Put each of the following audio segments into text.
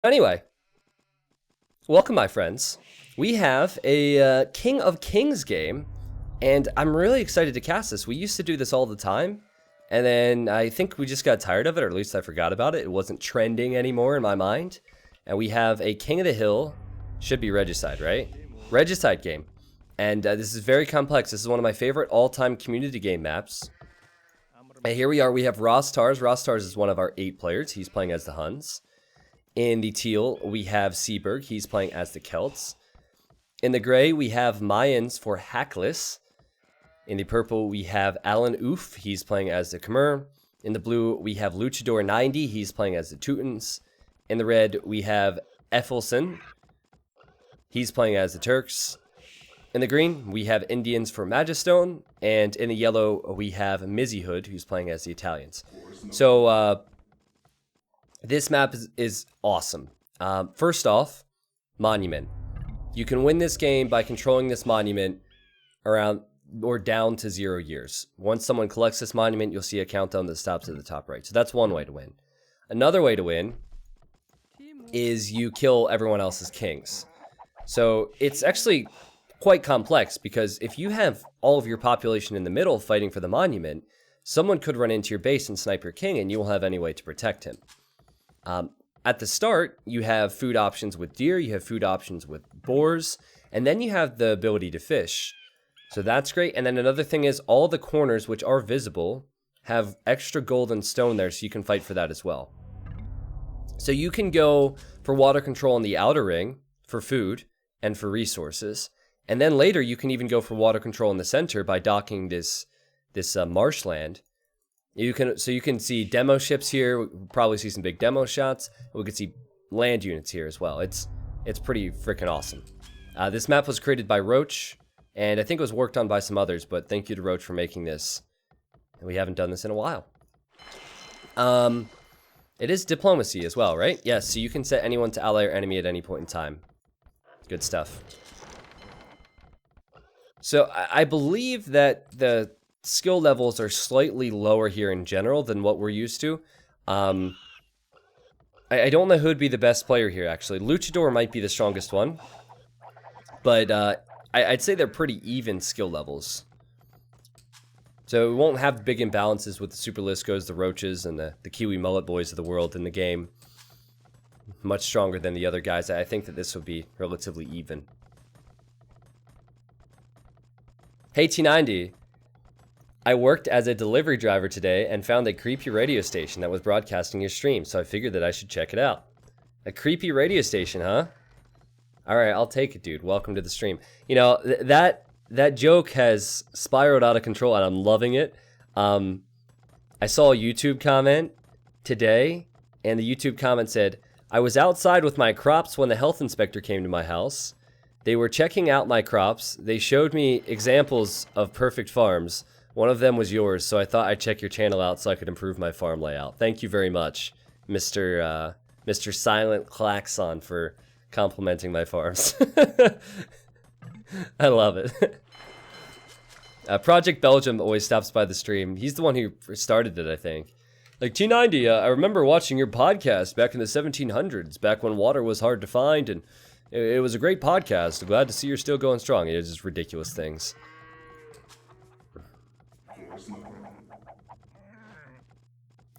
Anyway, welcome, my friends. We have a King of Kings game, and I'm really excited to cast this. We used to do this all the time, and then I think we just got tired of it, or at least I forgot about it. It wasn't trending anymore in my mind. And we have a King of the Hill, should be Regicide, right? Regicide game. And this is very complex. This is one of my favorite all-time community game maps. And here we are, we have Ross Tars. Ross Tars is one of our 8 players. He's playing as the Huns. In the teal, we have Seaberg. He's playing as the Celts. In the gray, we have Mayans for Hackles. In the purple, we have Alan Oof. He's playing as the Khmer. In the blue, we have Luchador 90. He's playing as the Teutons. In the red, we have Effelson. He's playing as the Turks. In the green, we have Indians for Magistone. And in the yellow, we have Mizzyhood, who's playing as the Italians. So, this map is awesome. First off, Monument. You can win this game by controlling this monument around or down to 0 years. Once someone collects this monument, you'll see a countdown that stops at the top right. So that's one way to win. Another way to win is you kill everyone else's kings. So it's actually quite complex, because if you have all of your population in the middle fighting for the monument, someone could run into your base and snipe your king, and you won't have any way to protect him. At the start, you have food options with deer, you have food options with boars, and then you have the ability to fish. So that's great. And then another thing is all the corners, which are visible, have extra gold and stone there, so you can fight for that as well. So you can go for water control in the outer ring for food and for resources. And then later you can even go for water control in the center by docking this marshland. You can see demo ships here. We'll probably see some big demo shots. We could see land units here as well. It's pretty freaking awesome. This map was created by Roach, and I think it was worked on by some others, but thank you to Roach for making this. We haven't done this in a while. It is diplomacy as well, right? Yes, so you can set anyone to ally or enemy at any point in time. Good stuff. So I believe that the skill levels are slightly lower here in general than what we're used to. I don't know who would be the best player here, actually. Luchador might be the strongest one. But I'd say they're pretty even skill levels. So we won't have big imbalances with the Super Liscos, the Roaches, and the Kiwi Mullet Boys of the world in the game. Much stronger than the other guys. I think that this would be relatively even. Hey T90. I worked as a delivery driver today and found a creepy radio station that was broadcasting your stream, so I figured that I should check it out. A creepy radio station, huh? Alright, I'll take it, dude. Welcome to the stream. You know, that joke has spiraled out of control, and I'm loving it. I saw a YouTube comment today, and the YouTube comment said, I was outside with my crops when the health inspector came to my house. They were checking out my crops. They showed me examples of perfect farms. One of them was yours, so I thought I'd check your channel out so I could improve my farm layout. Thank you very much, Mr. Silent Klaxon, for complimenting my farms. I love it. Project Belgium always stops by the stream. He's the one who started it, I think. Like, T90, I remember watching your podcast back in the 1700s, back when water was hard to find, and it was a great podcast. Glad to see you're still going strong. It's just ridiculous things.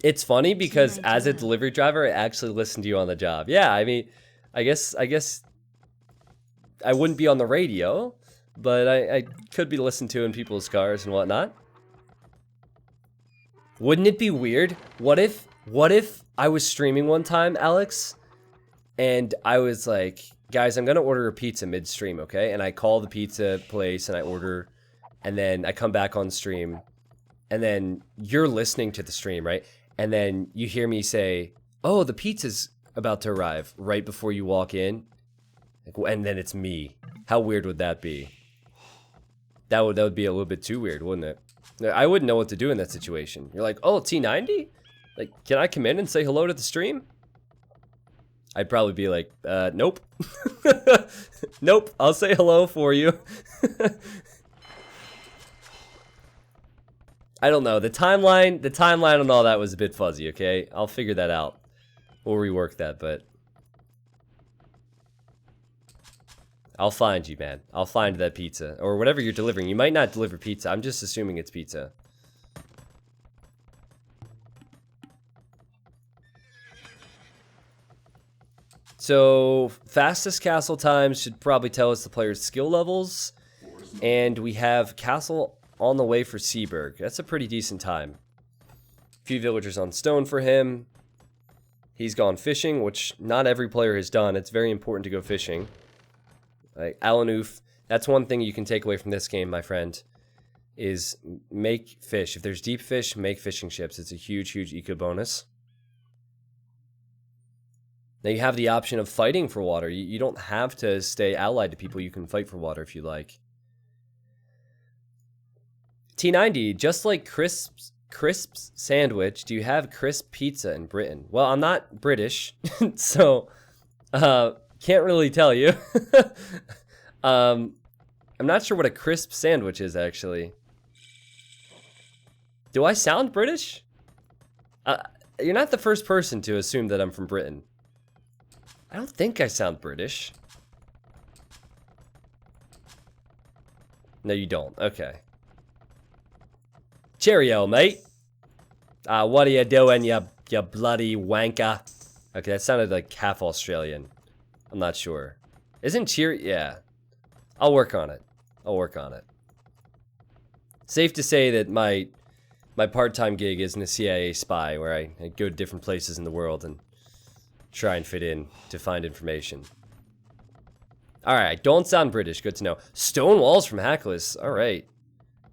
It's funny because as a delivery driver, I actually listen to you on the job. Yeah, I mean, I guess I wouldn't be on the radio, but I could be listened to in people's cars and whatnot. Wouldn't it be weird? What if I was streaming one time, Alex, and I was like, guys, I'm gonna order a pizza midstream, okay? And I call the pizza place and I order, and then I come back on stream, and then you're listening to the stream, right? And then you hear me say, oh, the pizza's about to arrive right before you walk in. And then it's me. How weird would that be? That would be a little bit too weird, wouldn't it? I wouldn't know what to do in that situation. You're like, oh, T90? Like, can I come in and say hello to the stream? I'd probably be like, nope. Nope, I'll say hello for you. I don't know. The timeline on all that was a bit fuzzy, okay? I'll figure that out. We'll rework that, but I'll find you, man. I'll find that pizza. Or whatever you're delivering. You might not deliver pizza. I'm just assuming it's pizza. So, fastest castle times should probably tell us the player's skill levels. And we have castle on the way for Seaburg. That's a pretty decent time. A few villagers on stone for him. He's gone fishing, which not every player has done. It's very important to go fishing. Like Alanoof, that's one thing you can take away from this game, my friend, is make fish. If there's deep fish, make fishing ships. It's a huge, huge eco bonus. Now you have the option of fighting for water. You don't have to stay allied to people. You can fight for water if you like. T90, just like Crisp's sandwich, do you have crisp pizza in Britain? Well, I'm not British, so can't really tell you. I'm not sure what a crisp sandwich is, actually. Do I sound British? You're not the first person to assume that I'm from Britain. I don't think I sound British. No, you don't. Okay. Cheerio, mate. What are you doing, you bloody wanker? Okay, that sounded like half Australian. I'm not sure. Isn't cheer? Yeah. I'll work on it. I'll work on it. Safe to say that my part-time gig isn't a CIA spy where I go to different places in the world and try and fit in to find information. Alright, don't sound British. Good to know. Stone walls from Hackless. Alright.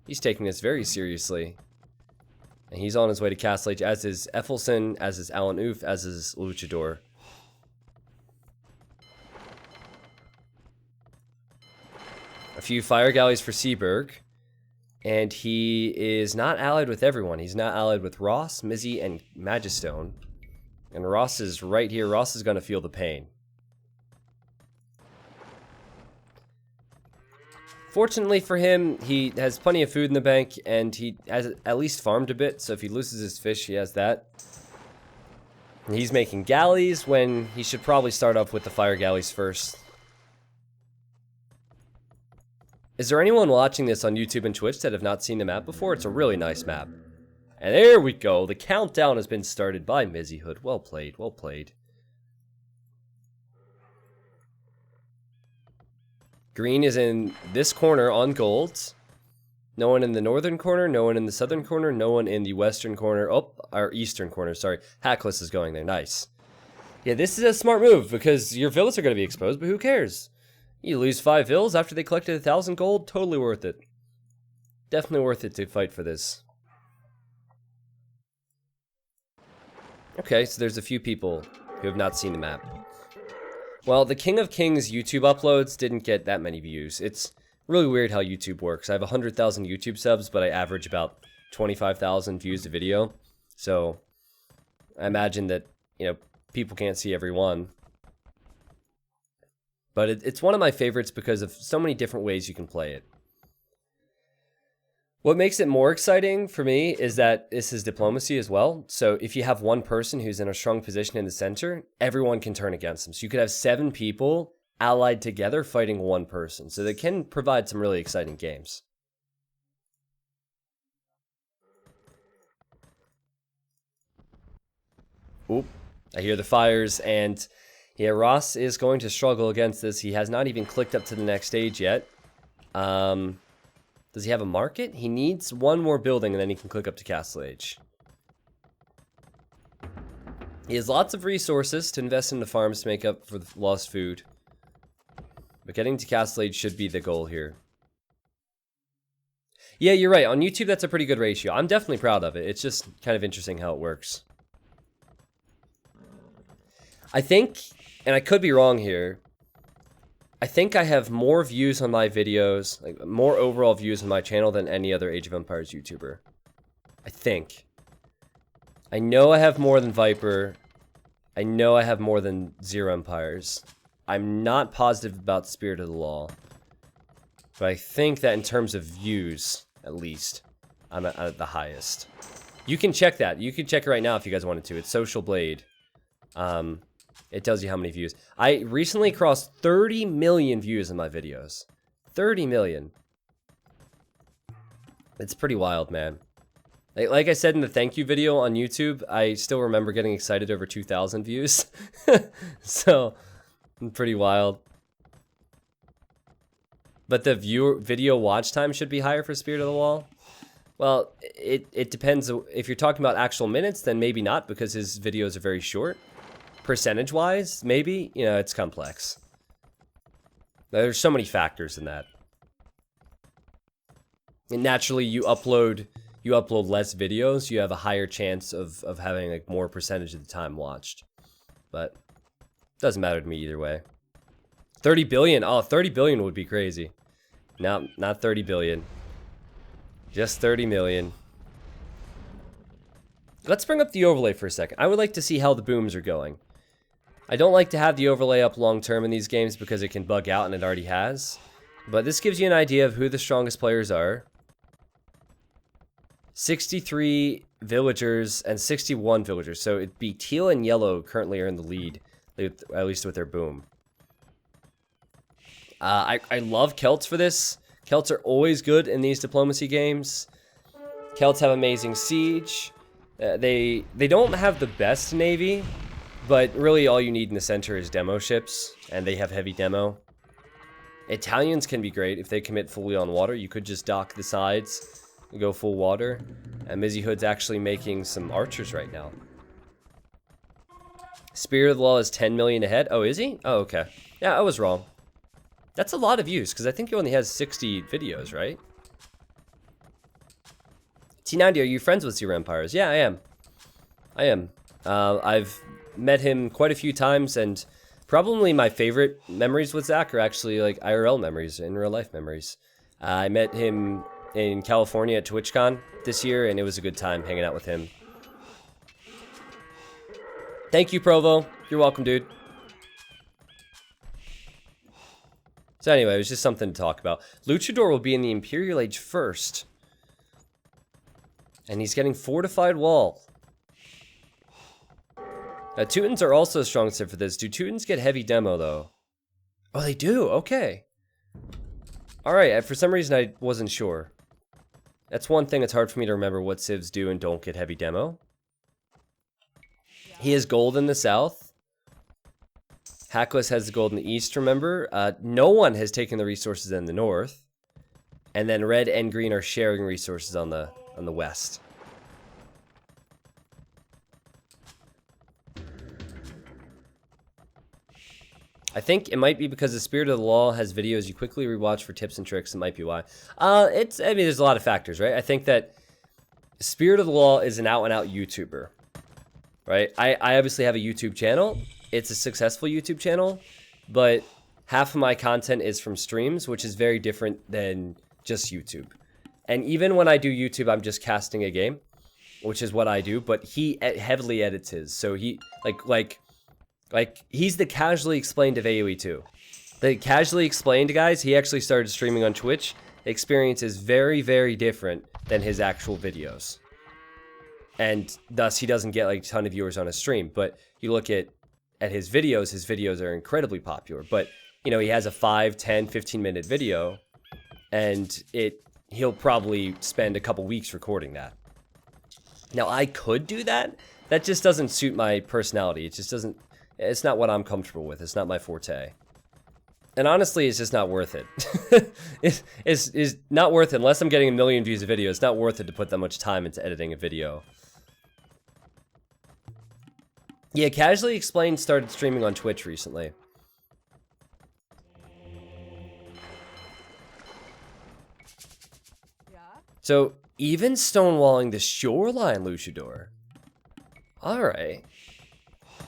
He's taking this very seriously. And he's on his way to Castle Age, as is Effelson, as is Alanoof, as is Luchador. A few fire galleys for Seaburg. And he is not allied with everyone. He's not allied with Ross, Mizzy, and Magistone. And Ross is right here. Ross is going to feel the pain. Fortunately for him, he has plenty of food in the bank, and he has at least farmed a bit, so if he loses his fish, he has that. And he's making galleys when he should probably start off with the fire galleys first. Is there anyone watching this on YouTube and Twitch that have not seen the map before? It's a really nice map. And there we go. The countdown has been started by Mizzy Hood. Well played, well played. Green is in this corner on gold. No one in the northern corner, no one in the southern corner, no one in the western corner. Oh, our eastern corner, sorry. Hackless is going there, nice. Yeah, this is a smart move because your villas are going to be exposed, but who cares? You lose 5 villas after they collected 1,000 gold, totally worth it. Definitely worth it to fight for this. Okay, so there's a few people who have not seen the map. Well, the King of Kings YouTube uploads didn't get that many views. It's really weird how YouTube works. I have 100,000 YouTube subs, but I average about 25,000 views a video. So I imagine that, you know, people can't see every one. But it's one of my favorites because of so many different ways you can play it. What makes it more exciting for me is that this is diplomacy as well. So if you have one person who's in a strong position in the center, everyone can turn against them. So you could have 7 people allied together fighting one person. So they can provide some really exciting games. Oop, I hear the fires, and yeah, Ross is going to struggle against this. He has not even clicked up to the next stage yet. Does he have a market? He needs one more building and then he can click up to Castle Age. He has lots of resources to invest in the farms to make up for the lost food. But getting to Castle Age should be the goal here. Yeah, you're right. On YouTube, that's a pretty good ratio. I'm definitely proud of it. It's just kind of interesting how it works. I think, and I could be wrong here, I think I have more views on my videos, like more overall views on my channel than any other Age of Empires YouTuber. I think. I know I have more than Viper. I know I have more than Zero Empires. I'm not positive about Spirit of the Law. But I think that in terms of views, at least, I'm at the highest. You can check that. You can check it right now if you guys wanted to. It's Social Blade. It tells you how many views. I recently crossed 30 million views in my videos. 30 million. It's pretty wild, man. Like I said in the thank you video on YouTube, I still remember getting excited over 2,000 views. So, pretty wild. But the video watch time should be higher for Spirit of the Wall. Well, it depends. If you're talking about actual minutes, then maybe not, because his videos are very short. Percentage-wise, maybe. You know, it's complex. There's so many factors in that. And naturally, you upload less videos, you have a higher chance of having like more percentage of the time watched. But doesn't matter to me either way. 30 billion. Oh, 30 billion would be crazy. No, not 30 billion. Just 30 million. Let's bring up the overlay for a second. I would like to see how the booms are going. I don't like to have the overlay up long term in these games because it can bug out, and it already has. But this gives you an idea of who the strongest players are. 63 villagers and 61 villagers. So it'd be teal and yellow currently are in the lead, at least with their boom. I love Celts for this. Celts are always good in these diplomacy games. Celts have amazing siege. They don't have the best navy, but really all you need in the center is demo ships, and they have heavy demo. Italians can be great if they commit fully on water. You could just dock the sides and go full water. And Mizzy Hood's actually making some archers right now. Spirit of the Law is 10 million ahead. Oh, is he? Oh, okay. Yeah, I was wrong. That's a lot of views, because I think he only has 60 videos, right? T90, are you friends with Zero Empires? Yeah, I am. I am. I've met him quite a few times, and probably my favorite memories with Zach are actually like IRL memories, in real life memories. I met him in California at TwitchCon this year, and it was a good time hanging out with him. Thank you, Provo. You're welcome, dude. So anyway, it was just something to talk about. Luchador will be in the Imperial Age first. And he's getting Fortified Wall. Teutons are also strong set for this. Do Teutons get heavy demo, though? Oh, they do? Okay. Alright, for some reason I wasn't sure. That's one thing that's hard for me to remember what civs do and don't get heavy demo. He has gold in the south. Hackless has the gold in the east, remember? No one has taken the resources in the north. And then red and green are sharing resources on the west. I think it might be because the Spirit of the Law has videos you quickly rewatch for tips and tricks. It might be why. I mean, there's a lot of factors, right? I think that Spirit of the Law is an out-and-out YouTuber, right? I obviously have a YouTube channel. It's a successful YouTube channel, but half of my content is from streams, which is very different than just YouTube. And even when I do YouTube, I'm just casting a game, which is what I do, but he heavily edits his. So he, like he's the Casually Explained of AoE2. The Casually Explained guys, he actually started streaming on Twitch. The experience is very, very different than his actual videos. And thus, he doesn't get like a ton of viewers on his stream. But you look at his videos are incredibly popular. But, you know, he has a 5, 10, 15-minute video, and he'll probably spend a couple weeks recording that. Now, I could do that. That just doesn't suit my personality. It just doesn't, it's not what I'm comfortable with. It's not my forte. And honestly, it's just not worth it. It's not worth it unless I'm getting 1 million views a video. It's not worth it to put that much time into editing a video. Yeah, Casually Explained started streaming on Twitch recently. So, even stonewalling the shoreline, Luchador. Alright.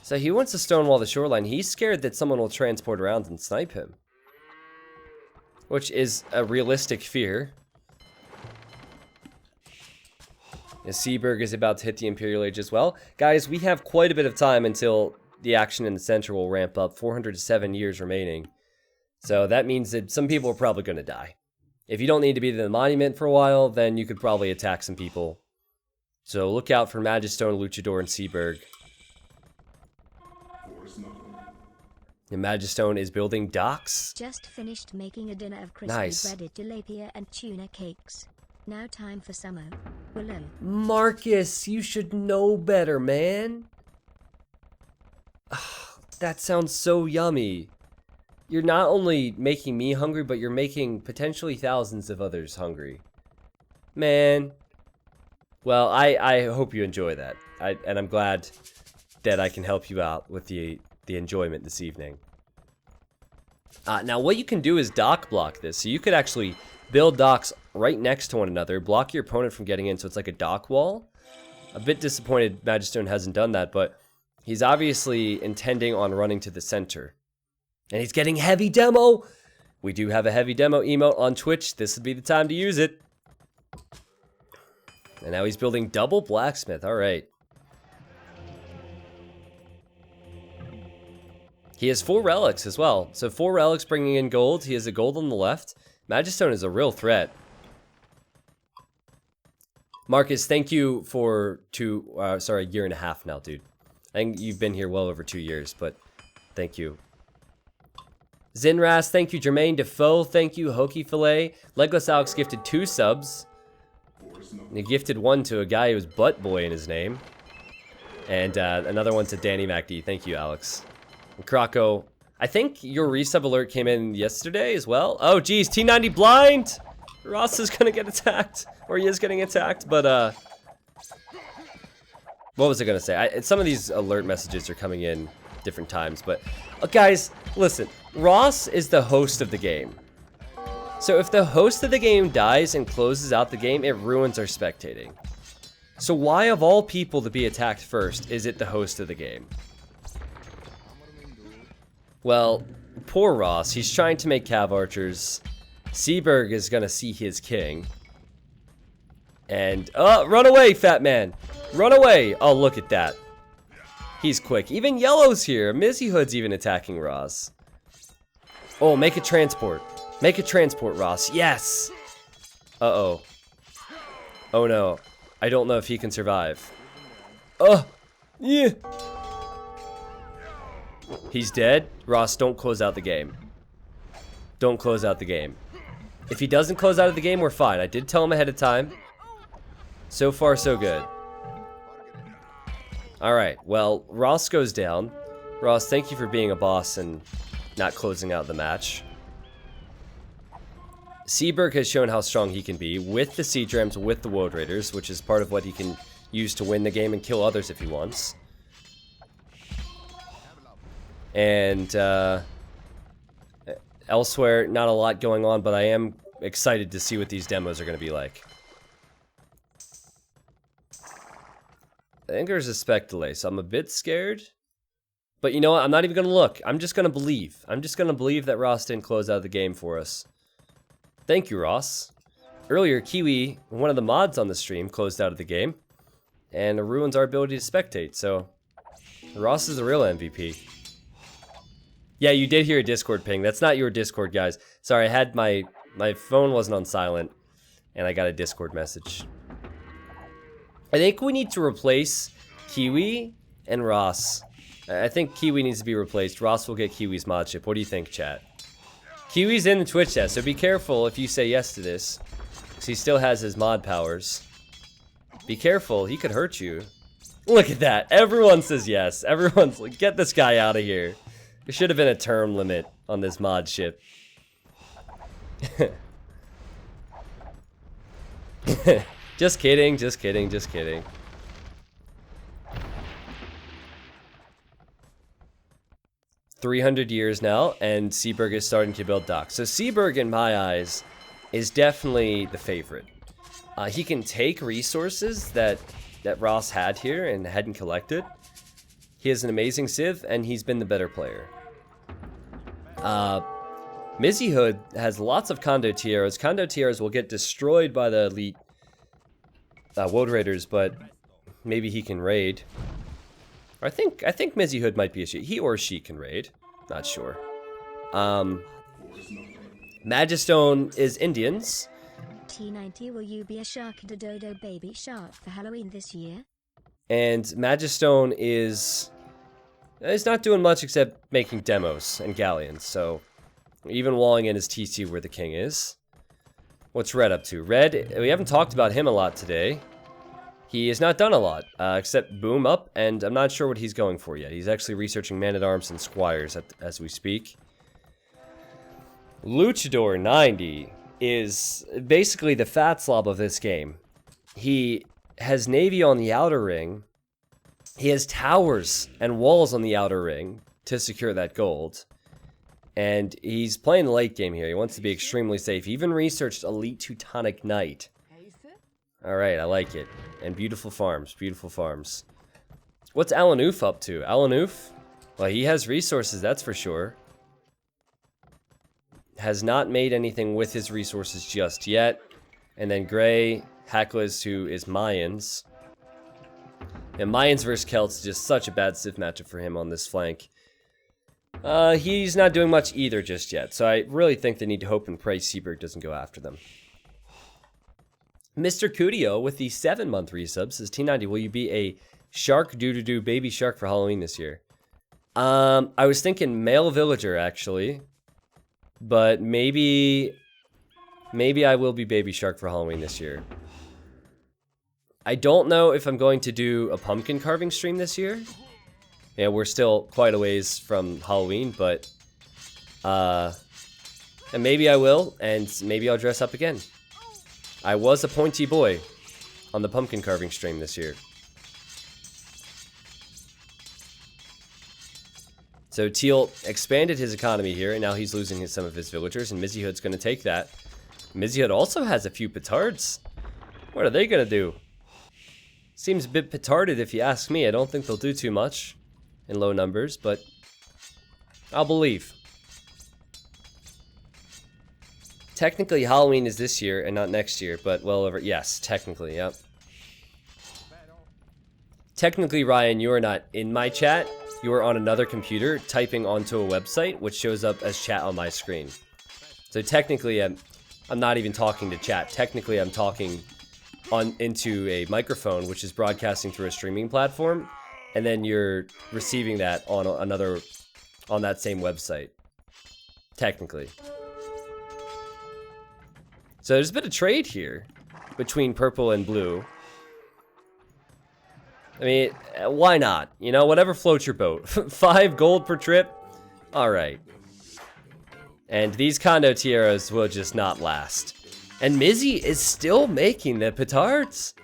So he wants to stonewall the shoreline. He's scared that someone will transport around and snipe him. Which is a realistic fear. Seaberg is about to hit the Imperial Age as well. Guys, we have quite a bit of time until the action in the center will ramp up. 407 years remaining. So that means that some people are probably going to die. If you don't need to be in the monument for a while, then you could probably attack some people. So look out for Magistone, Luchador, and Seaberg. And Magistone is building docks. Just finished making a dinner of crispy breaded tilapia and tuna cakes. Now time for summer. Willow. Marcus, you should know better, man. That sounds so yummy. You're not only making me hungry, but you're making potentially thousands of others hungry. Man. Well, I hope you enjoy that. And I'm glad that I can help you out with the enjoyment this evening. Now, what you can do is dock block this. So you could actually build docks right next to one another, block your opponent from getting in, so it's like a dock wall. A bit disappointed Magistone hasn't done that, but he's obviously intending on running to the center. And he's getting heavy demo! We do have a heavy demo emote on Twitch. This would be the time to use it. And now he's building double blacksmith. Alright. He has 4 relics as well. So 4 relics bringing in gold. He has a gold on the left. Magistone is a real threat. Marcus, thank you for a year and a half now, dude. I think you've been here well over 2 years, but thank you. Zinras, thank you. Jermaine Defoe, thank you. Hokey Filet. Legless Alex gifted 2 subs. And he gifted 1 to a guy who was Butt Boy in his name. And another one to Danny MacD. Thank you, Alex. And Croco, I think your resub alert came in yesterday as well. Oh, geez, T90 blind! Ross is gonna get attacked. Or he is getting attacked, but, what was I gonna say? Some of these alert messages are coming in different times, but... guys, listen. Ross is the host of the game. So if the host of the game dies and closes out the game, it ruins our spectating. So why, of all people to be attacked first, is it the host of the game? Well, poor Ross. He's trying to make cav archers. Seaberg is gonna see his king. And, run away, fat man! Run away! Oh, look at that. He's quick. Even Yellow's here. Mizzy Hood's even attacking Ross. Oh, make a transport. Make a transport, Ross. Yes! Uh-oh. Oh, no. I don't know if he can survive. Yeah. He's dead. Ross, don't close out the game. Don't close out the game. If he doesn't close out of the game, we're fine. I did tell him ahead of time. So far, so good. Alright, well, Ross goes down. Ross, thank you for being a boss and not closing out the match. Seaberg has shown how strong he can be with the Siege Rams, with the Woad Raiders, which is part of what he can use to win the game and kill others if he wants. And, elsewhere, not a lot going on, but I am excited to see what these demos are going to be like. I think there's a spec delay, so I'm a bit scared. But you know what? I'm not even going to look. I'm just going to believe. I'm just going to believe that Ross didn't close out the game for us. Thank you, Ross. Earlier, Kiwi, one of the mods on the stream, closed out of the game. And it ruins our ability to spectate, so... Ross is the real MVP. Yeah, you did hear a Discord ping. That's not your Discord, guys. Sorry, I had my phone wasn't on silent. And I got a Discord message. I think we need to replace Kiwi and Ross. I think Kiwi needs to be replaced. Ross will get Kiwi's mod chip. What do you think, chat? Kiwi's in the Twitch chat, so be careful if you say yes to this. Because he still has his mod powers. Be careful, he could hurt you. Look at that. Everyone says yes. Everyone's like, get this guy out of here. There should have been a term limit on this mod ship. Just kidding, just kidding, just kidding. $300 now, and Seaberg is starting to build docks. So Seaberg, in my eyes, is definitely the favorite. He can take resources that Ross had here and hadn't collected. He has an amazing Civ, and he's been the better player. Mizzy Hood has lots of Condo Tiaras. Condo Tiaras will get destroyed by the elite Woad Raiders, but maybe he can raid. I think Mizzy Hood might be a she. He or she can raid. Not sure. Magistone is Indians. T90, will you be a shark and a dodo baby shark for Halloween this year? And Magistone is He's not doing much except making demos and galleons, so even walling in his TC where the king is. What's Red up to? Red, we haven't talked about him a lot today. He has not done a lot, except boom up, and I'm not sure what he's going for yet. He's actually researching man-at-arms and squires as we speak. Luchador 90 is basically the fat slob of this game. He has navy on the outer ring. He has towers and walls on the outer ring to secure that gold. And he's playing the late game here. He wants to be extremely safe. He even researched Elite Teutonic Knight. Alright, I like it. And beautiful farms, beautiful farms. What's Alanuf up to? Alanuf? Well, he has resources, that's for sure. Has not made anything with his resources just yet. And then Gray, Hackles, who is Mayans. And Mayans versus Celts is just such a bad Civ matchup for him on this flank. He's not doing much either just yet, so I really think they need to hope and pray Seaberg doesn't go after them. Mr. Cudio with the 7-month resub says, T90, will you be a shark doo-doo-doo baby shark for Halloween this year? I was thinking male villager, actually. But maybe I will be baby shark for Halloween this year. I don't know if I'm going to do a pumpkin carving stream this year. Yeah, we're still quite a ways from Halloween, but and maybe I will, and maybe I'll dress up again. I was a pointy boy on the pumpkin carving stream this year. So Teal expanded his economy here, and now he's losing some of his villagers, and Mizzy Hood's going to take that. Mizzy Hood also has a few petards. What are they going to do? Seems a bit petarded if you ask me. I don't think they'll do too much in low numbers, but I'll believe. Technically, Halloween is this year and not next year, but well over. Yes, technically, yep. Technically, Ryan, you are not in my chat. You are on another computer typing onto a website, which shows up as chat on my screen. So technically, I'm not even talking to chat. Technically, I'm talking into a microphone, which is broadcasting through a streaming platform, and then you're receiving that on on that same website. Technically. So there's a bit of trade here between purple and blue. I mean, why not? You know, whatever floats your boat. 5 gold per trip? Alright. And these condotieros will just not last. And Mizzy is still making the petards.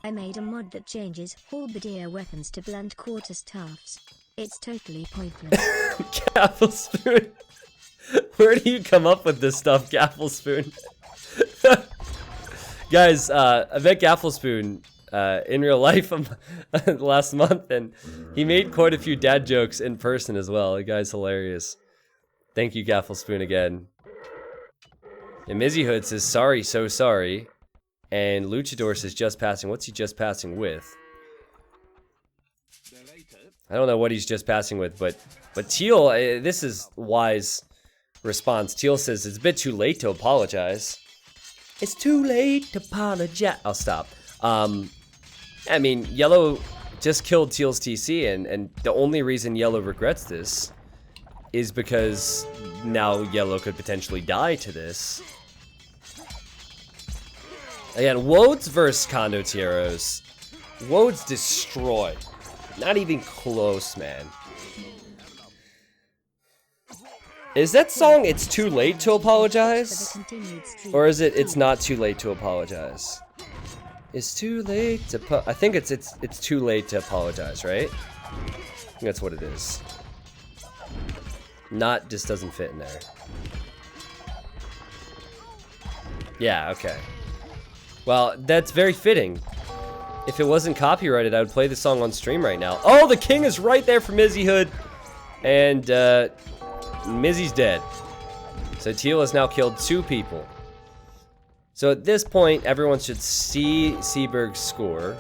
I made a mod that changes halberdier weapons to blunt quarter staffs. It's totally pointless. Gaffle Spoon. Where do you come up with this stuff, Gaffle Spoon? Guys, I met Gaffle Spoon in real life last month, and he made quite a few dad jokes in person as well. The guy's hilarious. Thank you, Gaffle Spoon, again. And Mizzy Hood says, sorry, so sorry. And Luchador says, just passing. What's he just passing with? I don't know what he's just passing with, but Teal, this is wise response. Teal says, it's a bit too late to apologize. It's too late to apologize. I'll stop. I mean, Yellow just killed Teal's TC, and the only reason Yellow regrets this is because now Yellow could potentially die to this. Again, Wodes versus Condotieros. Wodes destroyed. Not even close, man. Is that song It's Too Late to Apologize? Or is it It's Not Too Late to Apologize? It's too late to I think it's too late to apologize, right? I think that's what it is. Not just doesn't fit in there. Yeah, okay. Well, that's very fitting. If it wasn't copyrighted, I would play the song on stream right now. Oh, the king is right there for Mizzy Hood. And Mizzy's dead. So Teal has now killed 2 people. So at this point, everyone should see Seaberg's score.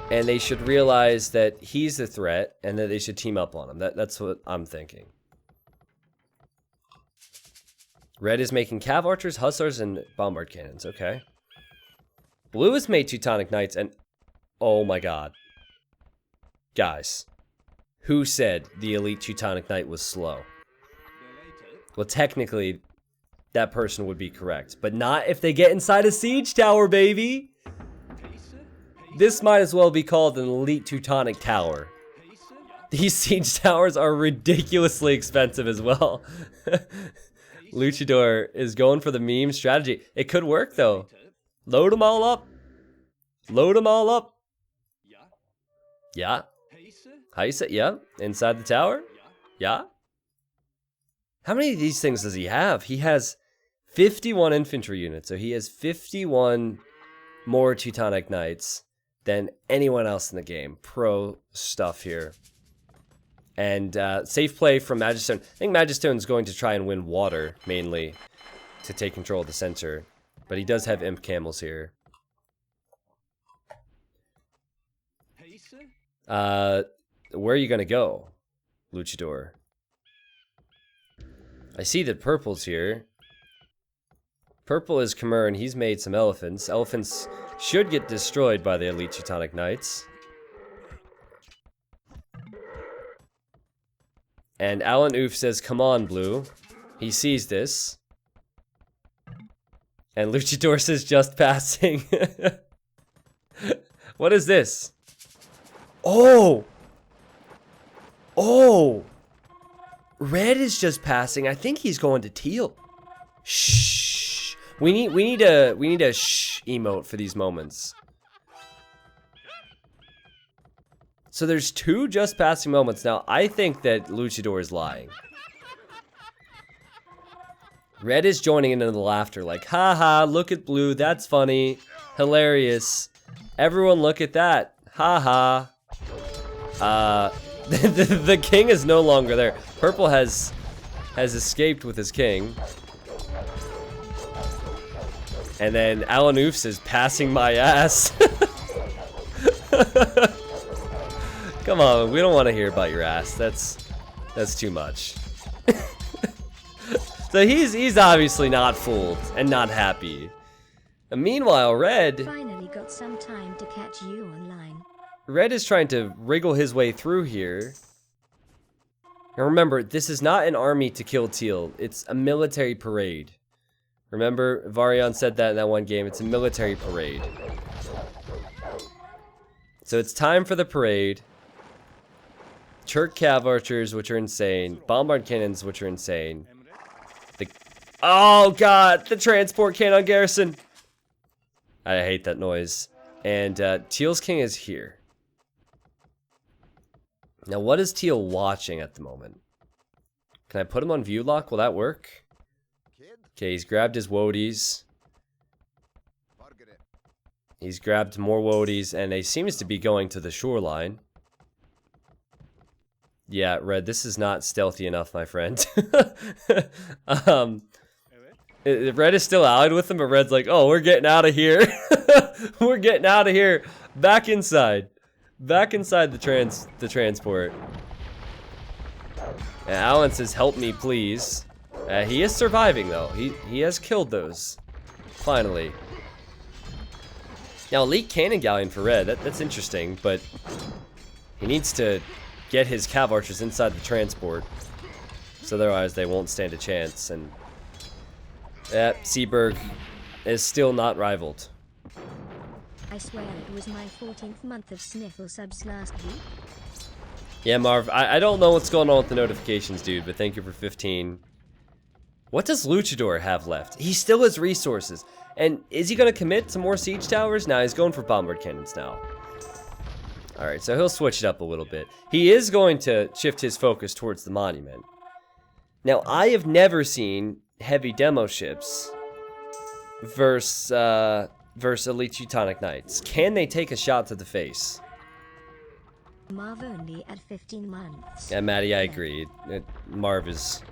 And they should realize that he's the threat and that they should team up on him. That's what I'm thinking. Red is making cav archers, hussars, and bombard cannons. Okay. Blue has made Teutonic Knights, and oh my god. Guys. Who said the Elite Teutonic Knight was slow? Well, technically, that person would be correct. But not if they get inside a siege tower, baby! This might as well be called an Elite Teutonic Tower. These siege towers are ridiculously expensive as well. Luchador is going for the meme strategy. It could work, though. Load them all up. Load them all up. Yeah. Heise, yeah. Inside the tower. Yeah. How many of these things does he have? He has 51 infantry units. So he has 51 more Teutonic Knights than anyone else in the game. Pro stuff here. And safe play from Magistone. I think Magistone's going to try and win water, mainly, to take control of the center. But he does have imp camels here. Where are you going to go, Luchador? I see that purple's here. Purple is Khmer, and he's made some elephants. Elephants should get destroyed by the Elite Teutonic Knights. And Alan Oof says, come on, Blue. He sees this. And Luchador says, just passing. What is this? Oh! Oh! Red is just passing. I think he's going to teal. Shh. We need a shh emote for these moments. So there's 2 just passing moments. Now, I think that Luchador is lying. Red is joining into the laughter like, haha, look at Blue, that's funny, hilarious. Everyone look at that, haha. The king is no longer there. Purple has escaped with his king. And then Alan Oofs is passing my ass. Come on, we don't want to hear about your ass. That's too much. So he's obviously not fooled and not happy. And meanwhile, Red finally got some time to catch you online. Red is trying to wriggle his way through here. And remember, this is not an army to kill teal. It's a military parade. Remember, Varian said that in that one game. It's a military parade. So it's time for the parade. Turk cav archers, which are insane. Bombard cannons, which are insane. Oh god, the transport cannon garrison. I hate that noise. And Teal's king is here. Now, what is Teal watching at the moment? Can I put him on view lock? Will that work? Okay, he's grabbed his woadies. He's grabbed more woadies, and he seems to be going to the shoreline. Yeah, Red, this is not stealthy enough, my friend. Red is still allied with him, but Red's like, oh, we're getting out of here. We're getting out of here. Back inside. Back inside the transport. And Alan says, help me, please. He is surviving, though. He has killed those. Finally. Now, elite cannon galleon for Red. That's interesting, but he needs to get his cav archers inside the transport. So otherwise they won't stand a chance. And Seaberg is still not rivaled. I swear it was my 14th month of sniffle subs last week. Yeah, Marv, I don't know what's going on with the notifications, dude, but thank you for 15. What does Luchador have left? He still has resources. And is he going to commit to more siege towers? Nah, he's going for bombard cannons now. Alright, so he'll switch it up a little bit. He is going to shift his focus towards the monument. Now, I have never seen heavy demo ships versus Elite Teutonic Knights. Can they take a shot to the face? Marv only at 15 months. Yeah, Maddie, I agree. Marv is...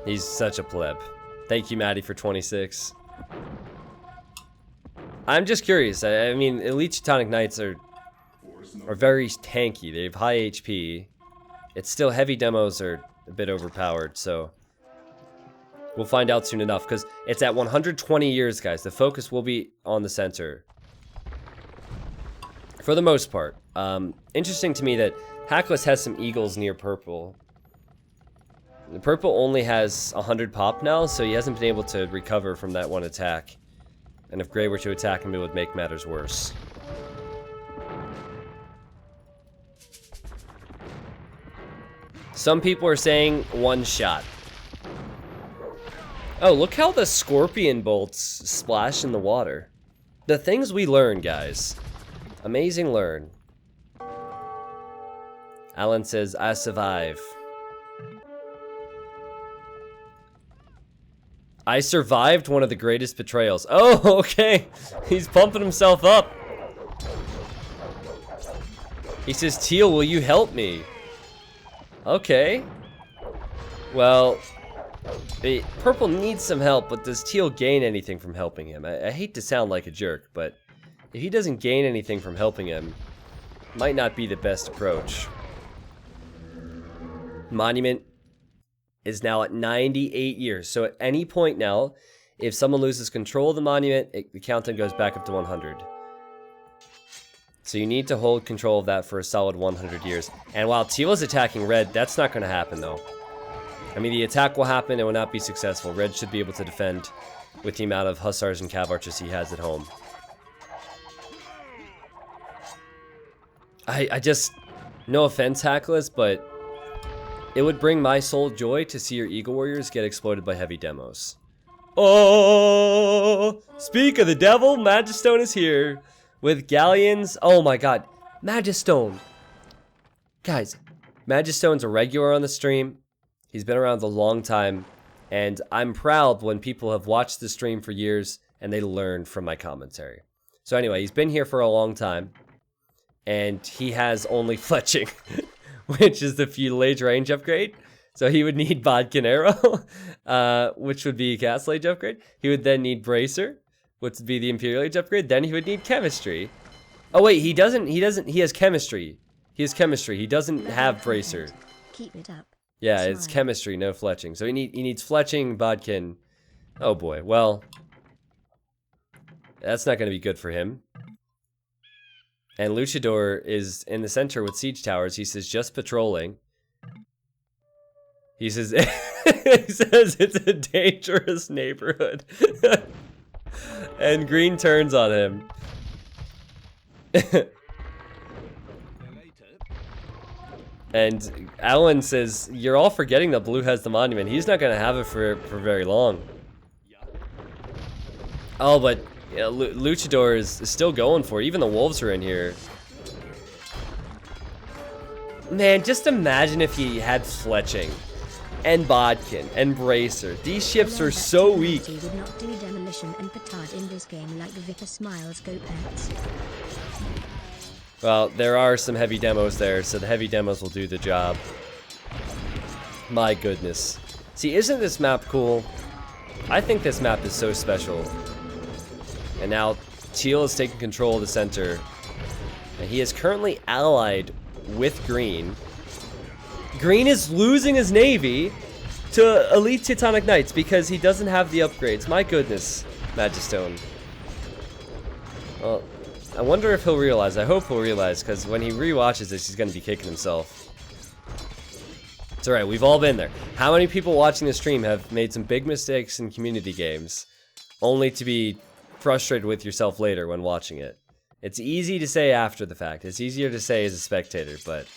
he's such a pleb. Thank you, Maddie, for 26. I'm just curious. I mean, Elite Teutonic Knights are very tanky. They have high HP. It's still heavy demos are a bit overpowered, so we'll find out soon enough, because it's at 120 years, guys. The focus will be on the center. For the most part. Interesting to me that Hackless has some eagles near purple. The purple only has 100 pop now, so he hasn't been able to recover from that one attack. And if Gray were to attack him, it would make matters worse. Some people are saying one shot. Oh, look how the scorpion bolts splash in the water. The things we learn, guys. Amazing learn. Alan says, I survive. I survived one of the greatest betrayals. Oh, okay. He's pumping himself up. He says, Teal, will you help me? Okay. Well, Purple needs some help, but does Teal gain anything from helping him? I hate to sound like a jerk, but if he doesn't gain anything from helping him, might not be the best approach. Monument is now at 98 years. So at any point now, if someone loses control of the monument, the countdown goes back up to 100. So you need to hold control of that for a solid 100 years. And while Teal is attacking red, that's not going to happen though. I mean, the attack will happen, it will not be successful. Red should be able to defend with the amount of hussars and cav archers he has at home. I just, no offense, Hackless, but it would bring my soul joy to see your Eagle Warriors get exploded by heavy demos. Oh, speak of the devil, Magistone is here with galleons. Oh my god, Magistone. Guys, Magistone's a regular on the stream. He's been around a long time, and I'm proud when people have watched the stream for years and they learn from my commentary. So anyway, he's been here for a long time, and he has only fletching, which is the feudal age range upgrade. So he would need Bodkin Arrow, which would be Castle Age upgrade. He would then need Bracer, which would be the Imperial Age upgrade. Then he would need Chemistry. Oh wait, he has Chemistry. He has Chemistry. He doesn't have Bracer. Keep it up. Yeah, Smile. it's Chemistry, no Fletching. So he needs Fletching, Bodkin. Oh boy, well, that's not going to be good for him. And Luchador is in the center with siege towers. He says, just patrolling. He says, he says it's a dangerous neighborhood. And green turns on him. And Alan says, you're all forgetting that blue has the monument. He's not going to have it for very long. Oh, but you know, Luchador is still going for it. Even the wolves are in here. Man, just imagine if he had Fletching and Bodkin and Bracer. These ships are so weak. Would not do demolition and petard in this game like the Vicar Smiles go pets. Well, there are some heavy demos there, so the heavy demos will do the job. My goodness. See, isn't this map cool? I think this map is so special. And now Teal is taking control of the center. And he is currently allied with Green. Green is losing his navy to Elite Teutonic Knights because he doesn't have the upgrades. My goodness, Magistone. Well, I wonder if he'll realize. I hope he'll realize, because when he rewatches this, he's going to be kicking himself. It's alright, we've all been there. How many people watching this stream have made some big mistakes in community games, only to be frustrated with yourself later when watching it? It's easy to say after the fact. It's easier to say as a spectator, but...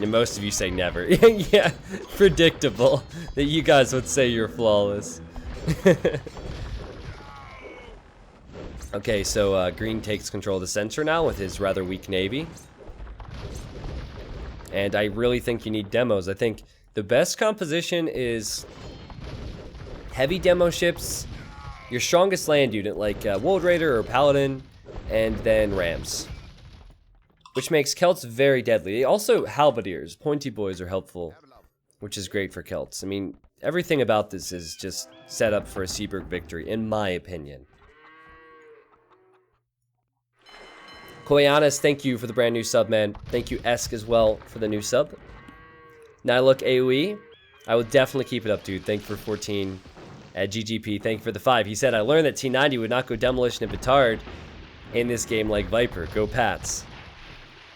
and most of you say never. Yeah, predictable that you guys would say you're flawless. Okay, so Green takes control of the center now with his rather weak navy. And I really think you need demos. I think the best composition is heavy demo ships, your strongest land unit like Wold Raider or Paladin, and then Rams. Which makes Celts very deadly. Also, Halberdiers, pointy boys are helpful, which is great for Celts. I mean, everything about this is just set up for a Seaburg victory, in my opinion. Koyanis, thank you for the brand new sub, man. Thank you, Esk, as well, for the new sub. Now look, AoE. I will definitely keep it up, dude. Thank you for 14. At GGP, thank you for the 5. He said, I learned that T90 would not go Demolition and Petard in this game like Viper. Go Pats.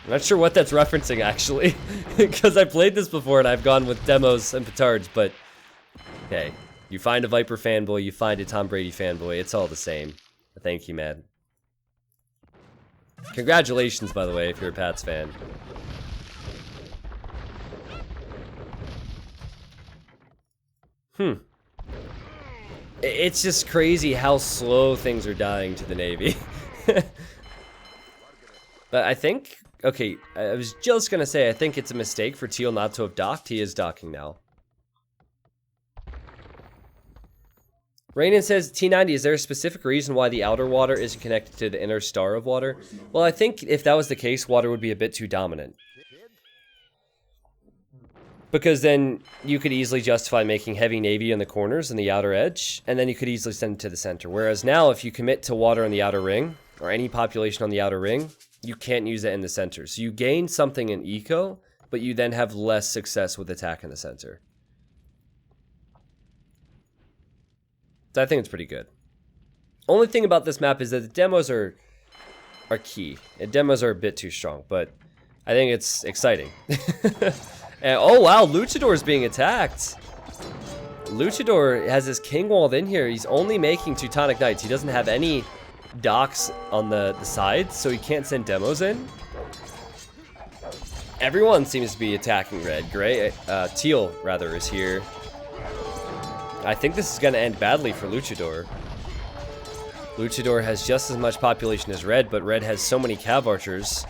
I'm not sure what that's referencing, actually, because I played this before and I've gone with demos and petards, but hey, you find a Viper fanboy, you find a Tom Brady fanboy, it's all the same. Thank you, man. Congratulations, by the way, if you're a Pats fan. It's just crazy how slow things are dying to the Navy. But I think, okay, I was just gonna say, I think it's a mistake for Teal not to have docked. He is docking now. Rainan says, T90, is there a specific reason why the outer water isn't connected to the inner star of water? Well, I think if that was the case, water would be a bit too dominant. Because then you could easily justify making heavy navy on the corners and the outer edge, and then you could easily send it to the center. Whereas now, if you commit to water on the outer ring, or any population on the outer ring, you can't use it in the center. So you gain something in eco, but you then have less success with attack in the center. So I think it's pretty good. Only thing about this map is that the demos are key. The demos are a bit too strong, but I think it's exciting. And, oh wow, Luchador is being attacked. Luchador has his king walled in here. He's only making Teutonic Knights. He doesn't have any docks on the sides, so he can't send demos in. Everyone seems to be attacking red. Teal, rather, is here. I think this is going to end badly for Luchador. Luchador has just as much population as red, but red has so many cav archers.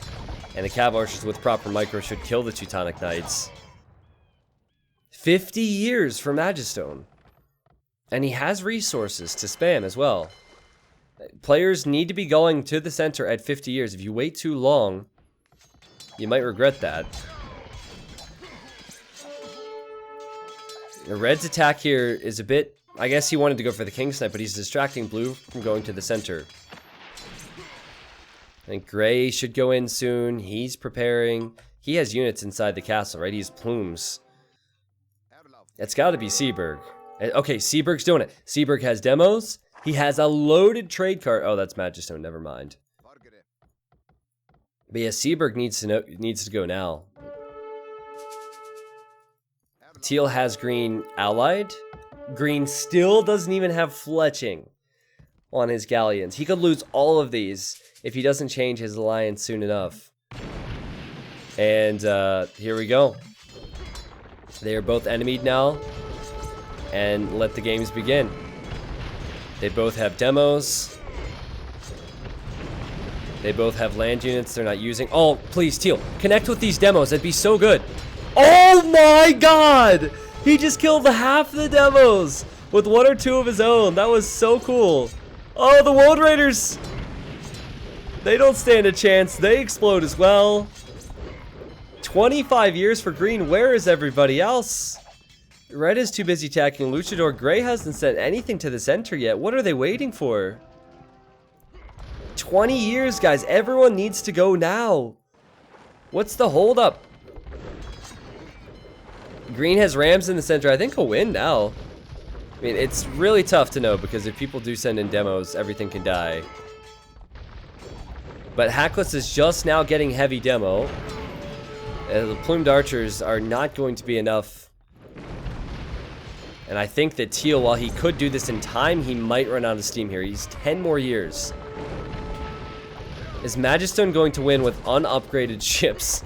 And the cav archers with proper micro should kill the Teutonic Knights. 50 years for Magistone. And he has resources to spam as well. Players need to be going to the center at 50 years. If you wait too long, you might regret that. The red's attack here is a bit... I guess he wanted to go for the king snipe, but he's distracting blue from going to the center. I think gray should go in soon. He's preparing. He has units inside the castle, right? He has plumes. It's got to be Seaberg. Okay, Seaberg's doing it. Seaberg has demos. He has a loaded trade card. Oh, that's Magistone. Never mind. But yeah, Seaberg needs to go now. Teal has green allied. Green still doesn't even have fletching on his galleons. He could lose all of these if he doesn't change his alliance soon enough. And here we go. They are both enemied now. And let the games begin. They both have demos. They both have land units they're not using. Oh, please, Teal, connect with these demos. That'd be so good. Oh my god! He just killed half the demos with 1 or 2 of his own. That was so cool. Oh, the World Raiders! They don't stand a chance. They explode as well. 25 years for green. Where is everybody else? Red is too busy attacking Luchador. Gray hasn't sent anything to the center yet. What are they waiting for? 20 years, guys. Everyone needs to go now. What's the holdup? Green has Rams in the center. I think he'll win now. I mean, it's really tough to know because if people do send in demos, everything can die. But Hackless is just now getting heavy demo. The plumed archers are not going to be enough. And I think that Teal, while he could do this in time, he might run out of steam here. He's 10 more years. Is Magistone going to win with unupgraded ships?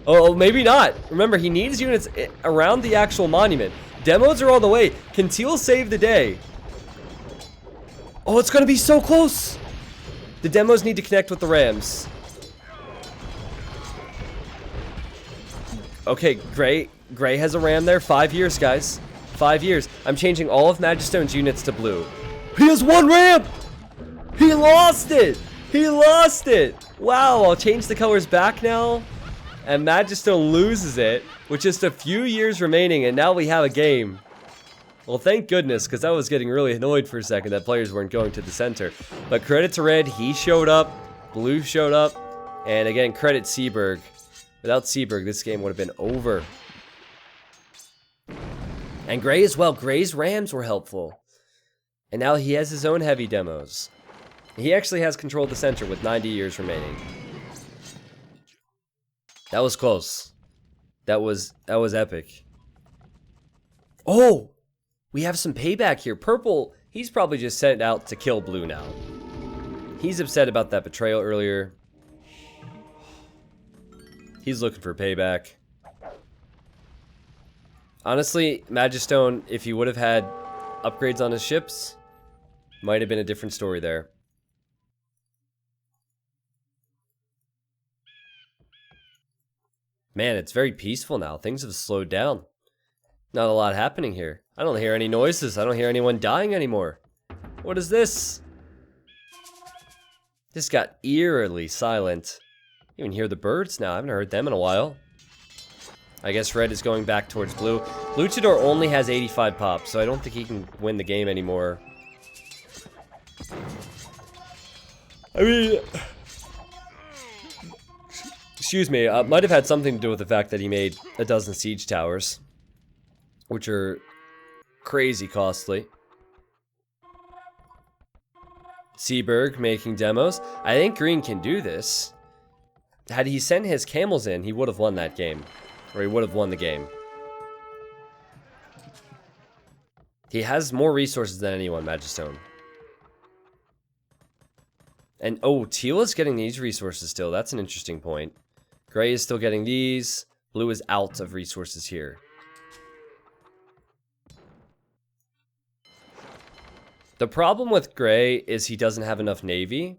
Oh, maybe not. Remember, he needs units around the actual monument. Demos are all the way. Can Teal save the day? Oh, it's going to be so close. The demos need to connect with the Rams. Okay, Gray has a Ram there. 5 years, guys. 5 years. I'm changing all of Magistone's units to blue. He has 1 Ram! He lost it! He lost it! Wow, I'll change the colors back now. And Magistone loses it with just a few years remaining, and now we have a game. Well, thank goodness, because I was getting really annoyed for a second that players weren't going to the center. But credit to Red, he showed up. Blue showed up. And again, credit Seaberg. Without Seaberg, this game would have been over. And Gray as well. Gray's Rams were helpful. And now he has his own heavy demos. He actually has control of the center with 90 years remaining. That was close. That was epic. Oh! We have some payback here. Purple, he's probably just sent out to kill blue now. He's upset about that betrayal earlier. He's looking for payback. Honestly, Magistone, if he would have had upgrades on his ships, might have been a different story there. Man, it's very peaceful now. Things have slowed down. Not a lot happening here. I don't hear any noises. I don't hear anyone dying anymore. What is this? This got eerily silent. You can hear the birds now. I haven't heard them in a while. I guess red is going back towards blue. Luchador only has 85 pops, so I don't think he can win the game anymore. I mean... Excuse me, might have had something to do with the fact that he made a dozen siege towers, which are crazy costly. Seaberg making demos. I think green can do this. Had he sent his camels in, he would have won that game. Or he would have won the game. He has more resources than anyone, Magistone. And, oh, teal is getting these resources still. That's an interesting point. Gray is still getting these. Blue is out of resources here. The problem with Gray is he doesn't have enough navy.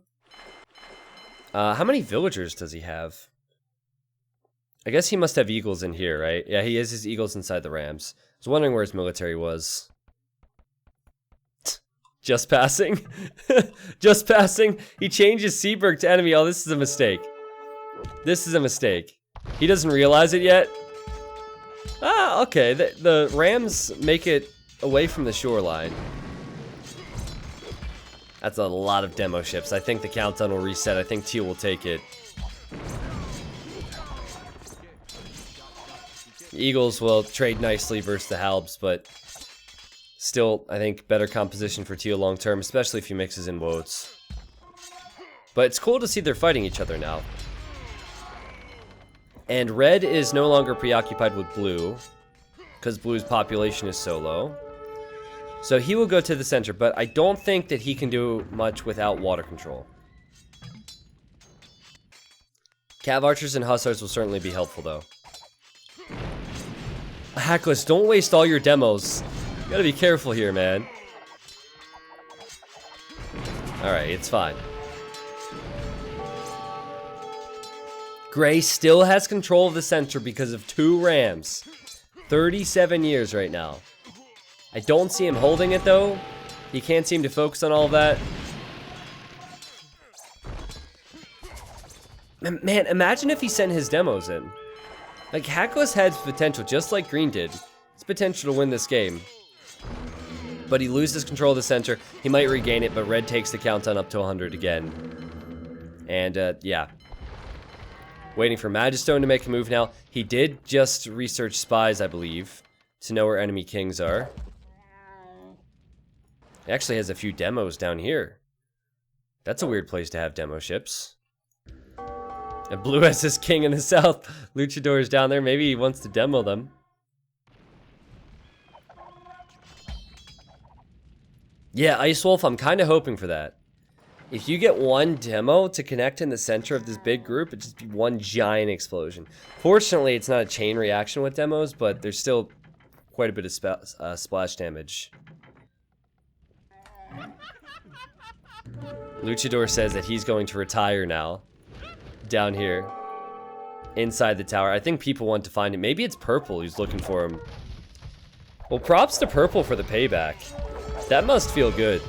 How many villagers does he have? I guess he must have eagles in here, right? Yeah, he has his eagles inside the rams. I was wondering where his military was. Just passing? Just passing? He changes Seaberg to enemy. Oh, this is a mistake. This is a mistake. He doesn't realize it yet. Ah, okay. The rams make it away from the shoreline. That's a lot of demo ships. I think the countdown will reset. I think teal will take it. The Eagles will trade nicely versus the Halbs, but still, I think, better composition for teal long term, especially if he mixes in Woats. But it's cool to see they're fighting each other now. And red is no longer preoccupied with blue, because blue's population is so low. So he will go to the center, but I don't think that he can do much without water control. Cav archers and hussars will certainly be helpful, though. Hackless, don't waste all your demos. You gotta be careful here, man. Alright, it's fine. Gray still has control of the center because of 2 rams. 37 years right now. I don't see him holding it, though. He can't seem to focus on all of that. Man, imagine if he sent his demos in. Like, Hackless has potential, just like Green did. It's potential to win this game. But he loses control of the center. He might regain it, but red takes the countdown up to 100 again. And, yeah. Waiting for Magistone to make a move now. He did just research spies, I believe, to know where enemy kings are. He actually has a few demos down here. That's a weird place to have demo ships. And blue has his king in the south. Luchador is down there. Maybe he wants to demo them. Yeah, Ice Wolf, I'm kind of hoping for that. If you get one demo to connect in the center of this big group, it'd just be one giant explosion. Fortunately, it's not a chain reaction with demos, but there's still quite a bit of splash damage. Luchador says that he's going to retire now. Down here. Inside the tower. I think people want to find him. Maybe it's Purple who's looking for him. Well, props to Purple for the payback. That must feel good.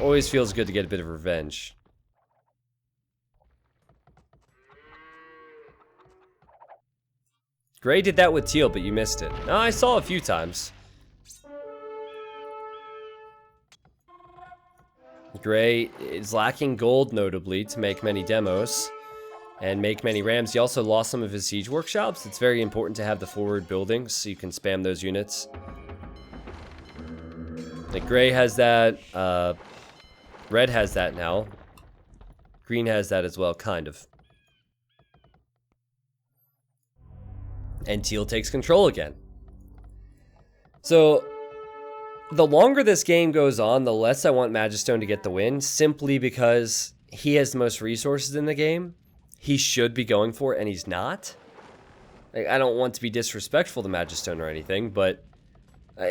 Always feels good to get a bit of revenge. Gray did that with teal, but you missed it. Oh, I saw a few times. Gray is lacking gold, notably, to make many demos and make many rams. He also lost some of his siege workshops. It's very important to have the forward buildings so you can spam those units. Like Gray has that. Red has that now. Green has that as well, kind of. And teal takes control again. So, the longer this game goes on, the less I want Magistone to get the win, simply because he has the most resources in the game. He should be going for it, and he's not. Like, I don't want to be disrespectful to Magistone or anything, but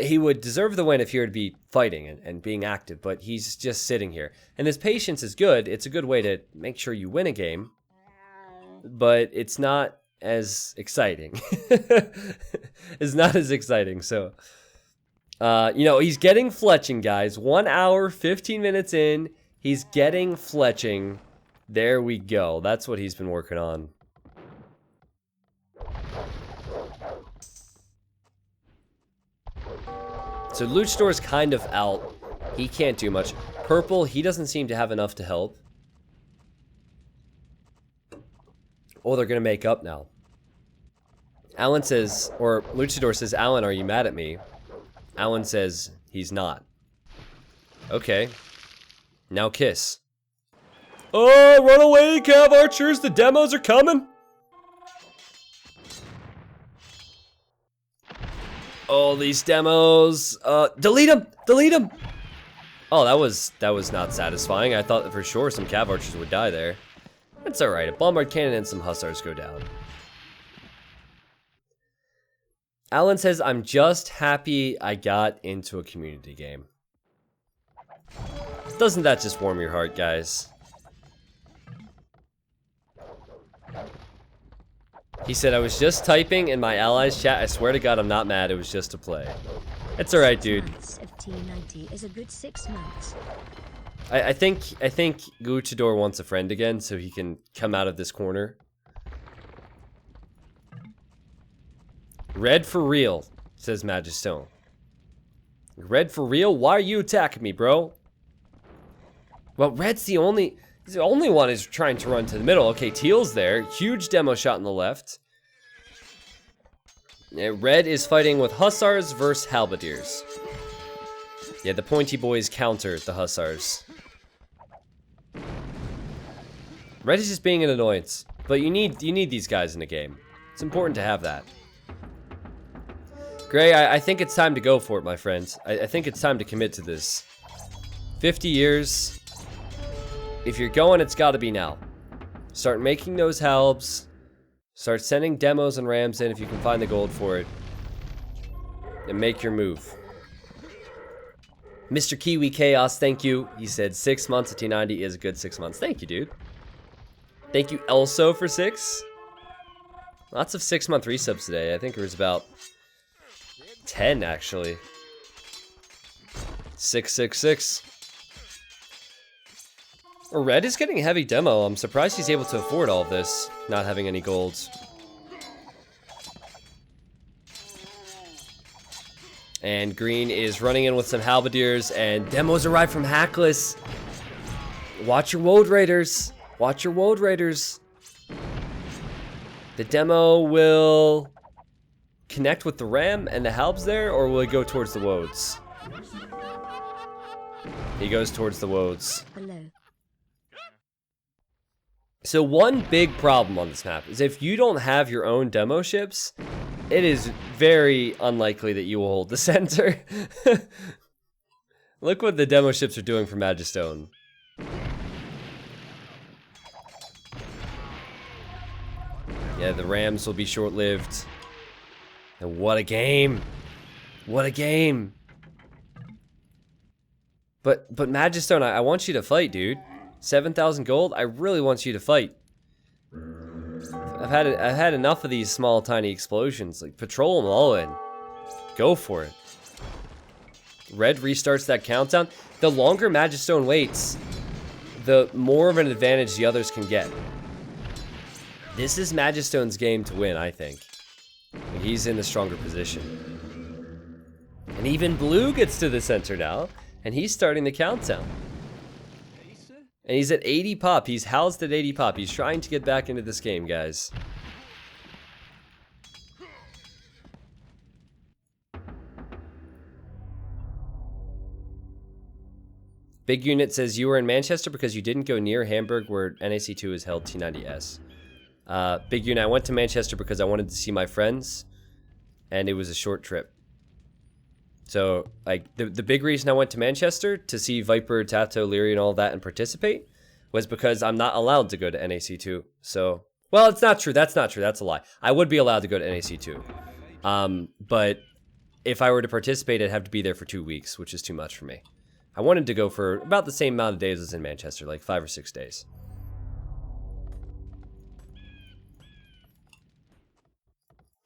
he would deserve the win if he were to be fighting and being active, but he's just sitting here. And his patience is good. It's a good way to make sure you win a game, but it's not as exciting. It's not as exciting, so... you know, he's getting fletching, guys. 1 hour, 15 minutes in, he's getting fletching. There we go. That's what he's been working on. So Luchador's kind of out. He can't do much. Purple, he doesn't seem to have enough to help. Oh, they're going to make up now. Alan says, or Luchador says, Alan, are you mad at me? Alan says he's not. Okay. Now kiss. Oh, run away, Cav Archers. The demos are coming. Oh, these demos. Delete them. Delete them. Oh, that was not satisfying. I thought for sure some Cav Archers would die there. That's alright. A Bombard Cannon and some Hussars go down. Alan says, I'm just happy I got into a community game. Doesn't that just warm your heart, guys? He said, I was just typing in my allies chat. I swear to God, I'm not mad. It was just a play. It's alright, dude. Of T90 is a good 6 months. I think Luchador wants a friend again so he can come out of this corner. Red for real, says Magistone. Red for real? Why are you attacking me, bro? Well, Red's the only one who's trying to run to the middle. Okay, Teal's there. Huge demo shot on the left. Yeah, Red is fighting with Hussars versus Halberdiers. Yeah, the pointy boys counter the Hussars. Red is just being an annoyance, but you need these guys in the game. It's important to have that. Gray, I think it's time to go for it, my friends. I think it's time to commit to this. 50 years. If you're going, it's got to be now. Start making those halbs. Start sending demos and rams in if you can find the gold for it. And make your move. Mr. Kiwi Chaos, thank you. He said 6 months at T90 is a good 6 months. Thank you, dude. Thank you, Elso, for 6. Lots of 6-month resubs today. I think it was about 10, actually. 666. Red is getting a heavy demo. I'm surprised he's able to afford all of this, not having any golds. And Green is running in with some Halberdiers, and demos arrive from Hackless. Watch your Woad Raiders. Watch your Woad Raiders. The demo will connect with the ram and the halbs there, or will he go towards the Woads? He goes towards the Woads. Hello. So one big problem on this map is if you don't have your own demo ships, it is very unlikely that you will hold the center. Look what the demo ships are doing for Magistone. Yeah, the Rams will be short-lived. And what a game. What a game. But Magistone, I want you to fight, dude. 7,000 gold. I really want you to fight. I've had enough of these small, tiny explosions. Like, patrol them all in. Go for it. Red restarts that countdown. The longer Magistone waits, the more of an advantage the others can get. This is Magistone's game to win, I think. He's in the stronger position. And even Blue gets to the center now, and he's starting the countdown. And he's at 80 pop. He's housed at 80 pop. He's trying to get back into this game, guys. Big Unit says you were in Manchester because you didn't go near Hamburg where NAC2 is held T90S. Big Unit, I went to Manchester because I wanted to see my friends, and it was a short trip. So, like, the big reason I went to Manchester to see Viper, Tato, Leary, and all that and participate was because I'm not allowed to go to NAC2. So, well, it's not true. That's not true. That's a lie. I would be allowed to go to NAC2. But if I were to participate, I'd have to be there for 2 weeks, which is too much for me. I wanted to go for about the same amount of days as in Manchester, like 5 or 6 days.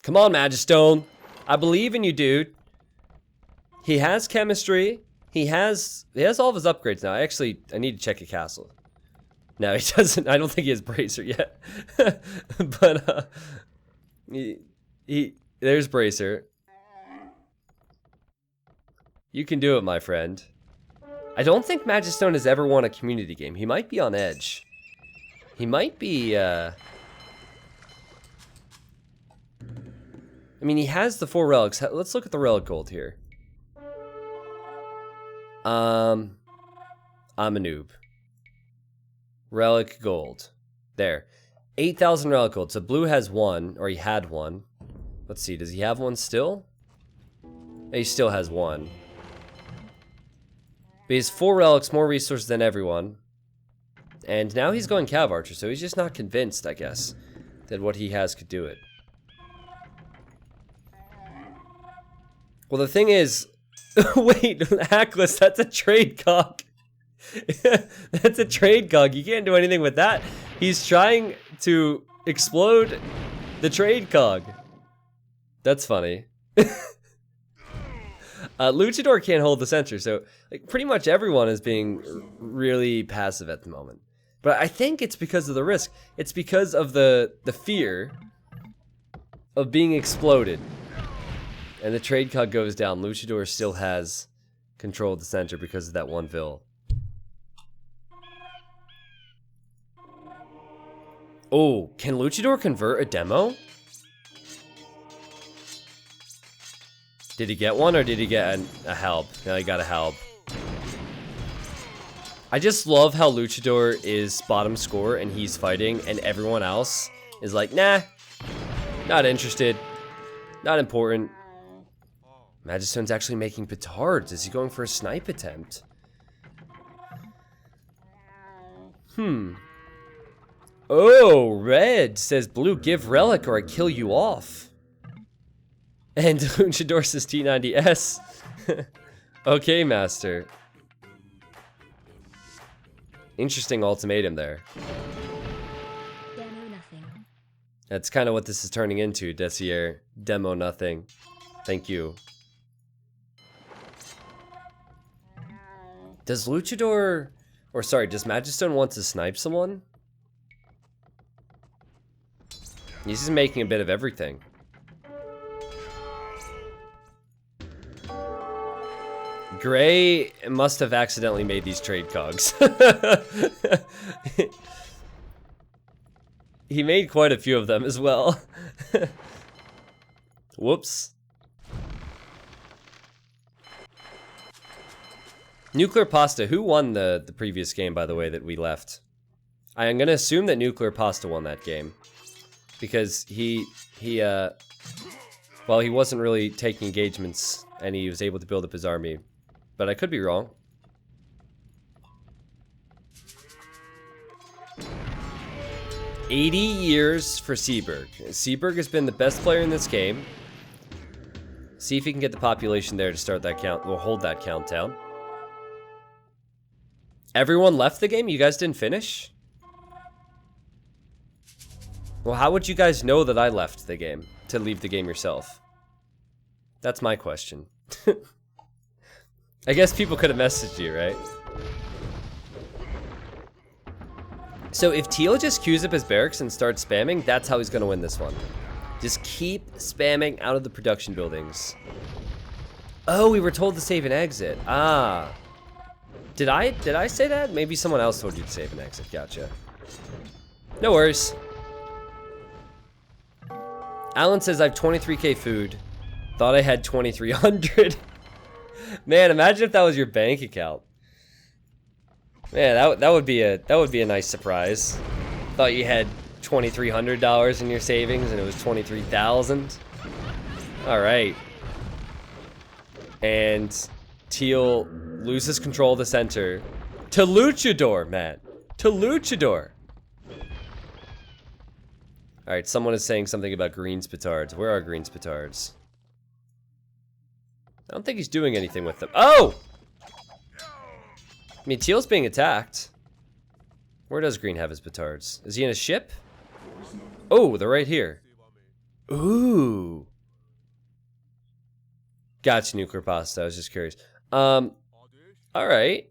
Come on, Magistone. I believe in you, dude. He has chemistry. He has all of his upgrades now. I need to check a castle. No, he doesn't. I don't think he has Bracer yet. But there's Bracer. You can do it, my friend. I don't think Magistone has ever won a community game. He might be on edge. He might be, I mean, he has the 4 relics. Let's look at the relic gold here. I'm a noob. Relic gold. There. 8,000 relic gold. So blue has 1, or he had 1. Let's see, does he have 1 still? He still has 1. But he has 4 relics, more resources than everyone. And now he's going Cav Archer, so he's just not convinced, I guess, that what he has could do it. Well, the thing is... Wait, Hackless, that's a trade cog. That's a trade cog. You can't do anything with that. He's trying to explode the trade cog. That's funny. Luchador can't hold the center, so like pretty much everyone is being really passive at the moment. But I think it's because of the risk. It's because of the fear of being exploded. And the trade cog goes down. Luchador still has control of the center because of that 1 vill. Oh, can Luchador convert a demo? Did he get one or did he get a help? No, he got a help. I just love how Luchador is bottom score and he's fighting and everyone else is like, nah, not interested, not important. Magistone's actually making petards. Is he going for a snipe attempt? Oh, red says blue, give relic or I kill you off. And Luchador says T90S. Okay, master. Interesting ultimatum there. Demo nothing. That's kind of what this is turning into, Desier. Demo nothing. Thank you. Does Luchador, or sorry, does Magistone want to snipe someone? He's just making a bit of everything. Gray must have accidentally made these trade cogs. He made quite a few of them as well. Whoops. Nuclear Pasta, who won the previous game, by the way, that we left? I am going to assume that Nuclear Pasta won that game. Because well, he wasn't really taking engagements, and he was able to build up his army. But I could be wrong. $80 years for Seaberg. Seaberg has been the best player in this game. See if he can get the population there to start that count. We'll hold that countdown. Everyone left the game? You guys didn't finish? Well, how would you guys know that I left the game to leave the game yourself? That's my question. I guess people could have messaged you, right? So if Teal just queues up his barracks and starts spamming, that's how he's going to win this one. Just keep spamming out of the production buildings. Oh, we were told to save and exit. Ah. Did I say that? Maybe someone else told you to save and exit. Gotcha. No worries. Alan says I have 23k food. Thought I had 2300. Man, imagine if that was your bank account. Yeah, that would be a nice surprise. Thought you had $2,300 in your savings and it was 23,000. All right. And Teal loses control of the center to Luchador, man. To Luchador. All right, someone is saying something about Green's petards. Where are Green's petards? I don't think he's doing anything with them. Oh! I mean, Teal's being attacked. Where does Green have his petards? Is he in a ship? Oh, they're right here. Ooh. Gotcha, nuclear pasta. I was just curious. All right.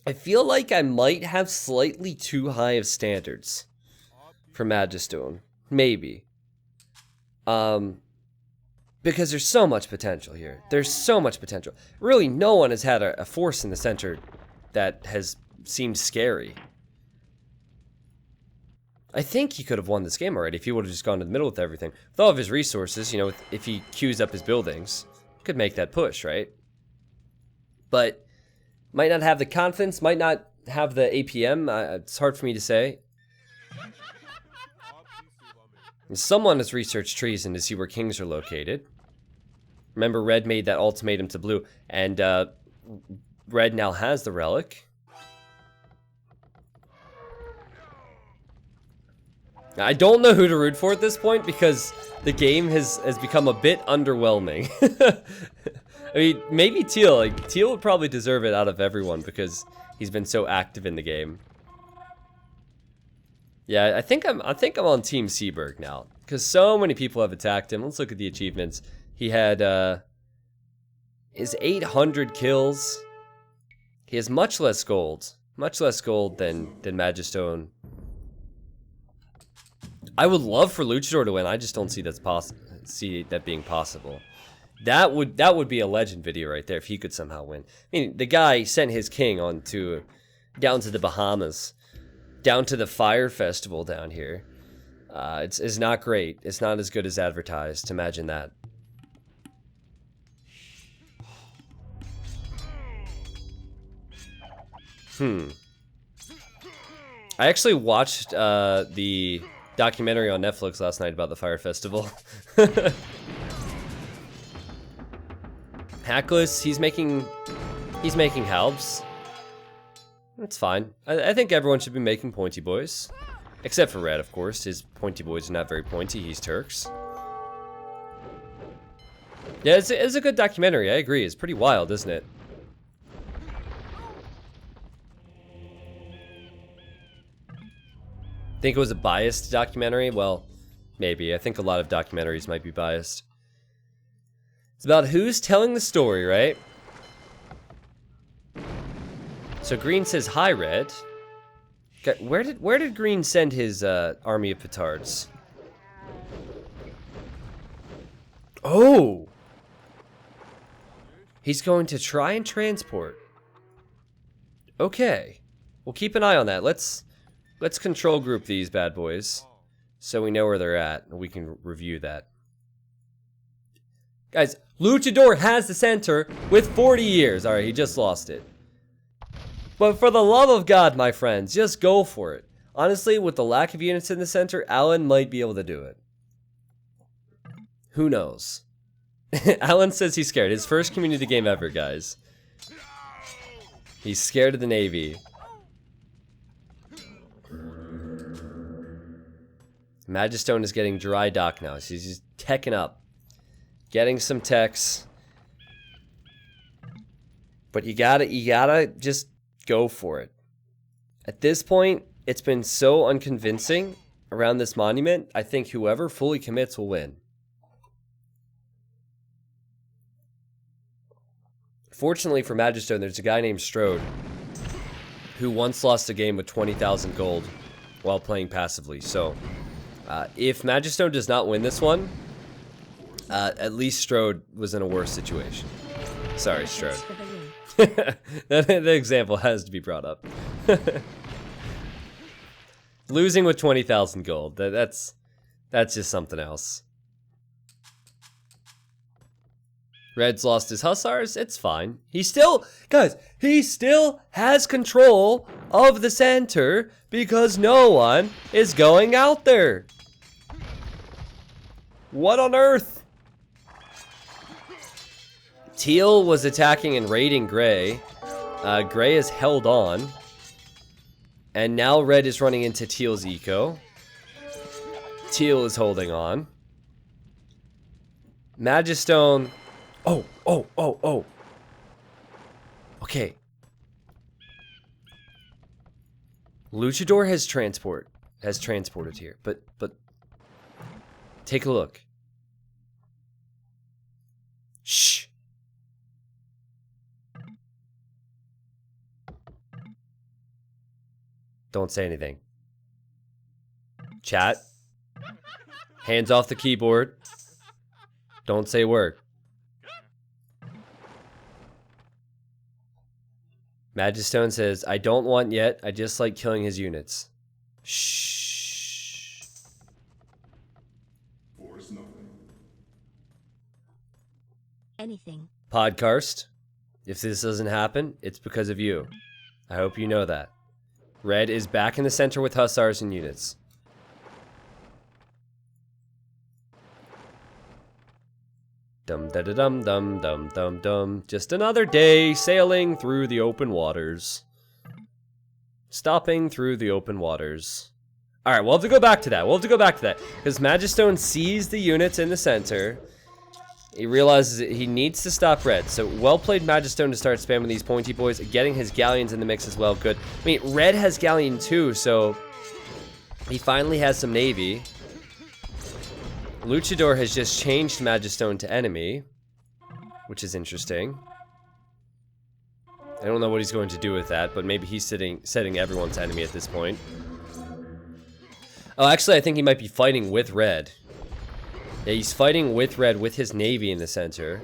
I feel like I might have slightly too high of standards for Magistone. Maybe. Because there's so much potential here. There's so much potential. Really, no one has had a force in the center that has seemed scary. I think he could have won this game already if he would have just gone to the middle with everything. With all of his resources, you know, if he queues up his buildings, could make that push, right? But might not have the confidence, might not have the APM. It's hard for me to say. And someone has researched treason to see where kings are located. Remember, Red made that ultimatum to Blue, and Red now has the relic. I don't know who to root for at this point because the game has become a bit underwhelming. I mean, maybe Teal. Like, Teal would probably deserve it out of everyone because he's been so active in the game. Yeah, I think I'm on Team Seaberg now because so many people have attacked him. Let's look at the achievements. He had his 800 kills. He has much less gold than Magistone. I would love for Luchador to win. I just don't see that being possible. That would be a legend video right there if he could somehow win. I mean, the guy sent his king down to the Bahamas, down to the Fire Festival down here. It's not great. It's not as good as advertised. Imagine that. I actually watched the documentary on Netflix last night about the Fire Festival. Hackless, he's making halves. That's fine. I think everyone should be making pointy boys. Except for Red, of course. His pointy boys are not very pointy. He's Turks. Yeah, it's a good documentary. I agree. It's pretty wild, isn't it? Think it was a biased documentary? Well, maybe. I think a lot of documentaries might be biased. It's about who's telling the story, right? So Green says, hi, Red. Okay, where did Green send his army of petards? Oh! He's going to try and transport. Okay. We'll keep an eye on that. Let's control group these bad boys so we know where they're at and we can review that. Guys, Luchador has the center with 40 years. All right, he just lost it. But for the love of God, my friends, just go for it. Honestly, with the lack of units in the center, Alan might be able to do it. Who knows? Alan says he's scared. His first community game ever, guys. He's scared of the Navy. Magistone is getting dry dock now. So he's just teching up. Getting some techs. But you gotta just go for it. At this point, it's been so unconvincing around this monument. I think whoever fully commits will win. Fortunately for Magistone, there's a guy named Strode who once lost a game with 20,000 gold while playing passively. So if Magistone does not win this one, at least Strode was in a worse situation. Sorry, Strode. The example has to be brought up. Losing with 20,000 gold. That's just something else. Red's lost his hussars. It's fine. He still, guys, he still has control of the center because no one is going out there. What on earth? Teal was attacking and raiding Gray. Gray is held on. And now Red is running into Teal's eco. Teal is holding on. Magistone. Oh. Okay. Luchador has transported here, but take a look. Shh. Don't say anything. Chat. Hands off the keyboard. Don't say a word. Magistone says, I don't want yet. I just like killing his units. Shh. Force nothing. Anything. Podkarst, if this doesn't happen, it's because of you. I hope you know that. Red is back in the center with hussars and units. Dum da da dum dum dum dum dum. Just another day sailing through the open waters. Stopping through the open waters. Alright, we'll have to go back to that. Because Magistone sees the units in the center. He realizes that he needs to stop Red. So well played Magistone to start spamming these pointy boys. Getting his galleons in the mix as well. Good. I mean, Red has galleon too, so he finally has some navy. Luchador has just changed Magistone to enemy, which is interesting. I don't know what he's going to do with that, but maybe he's setting everyone's enemy at this point. Oh, actually, I think he might be fighting with Red. Yeah, he's fighting with Red with his navy in the center.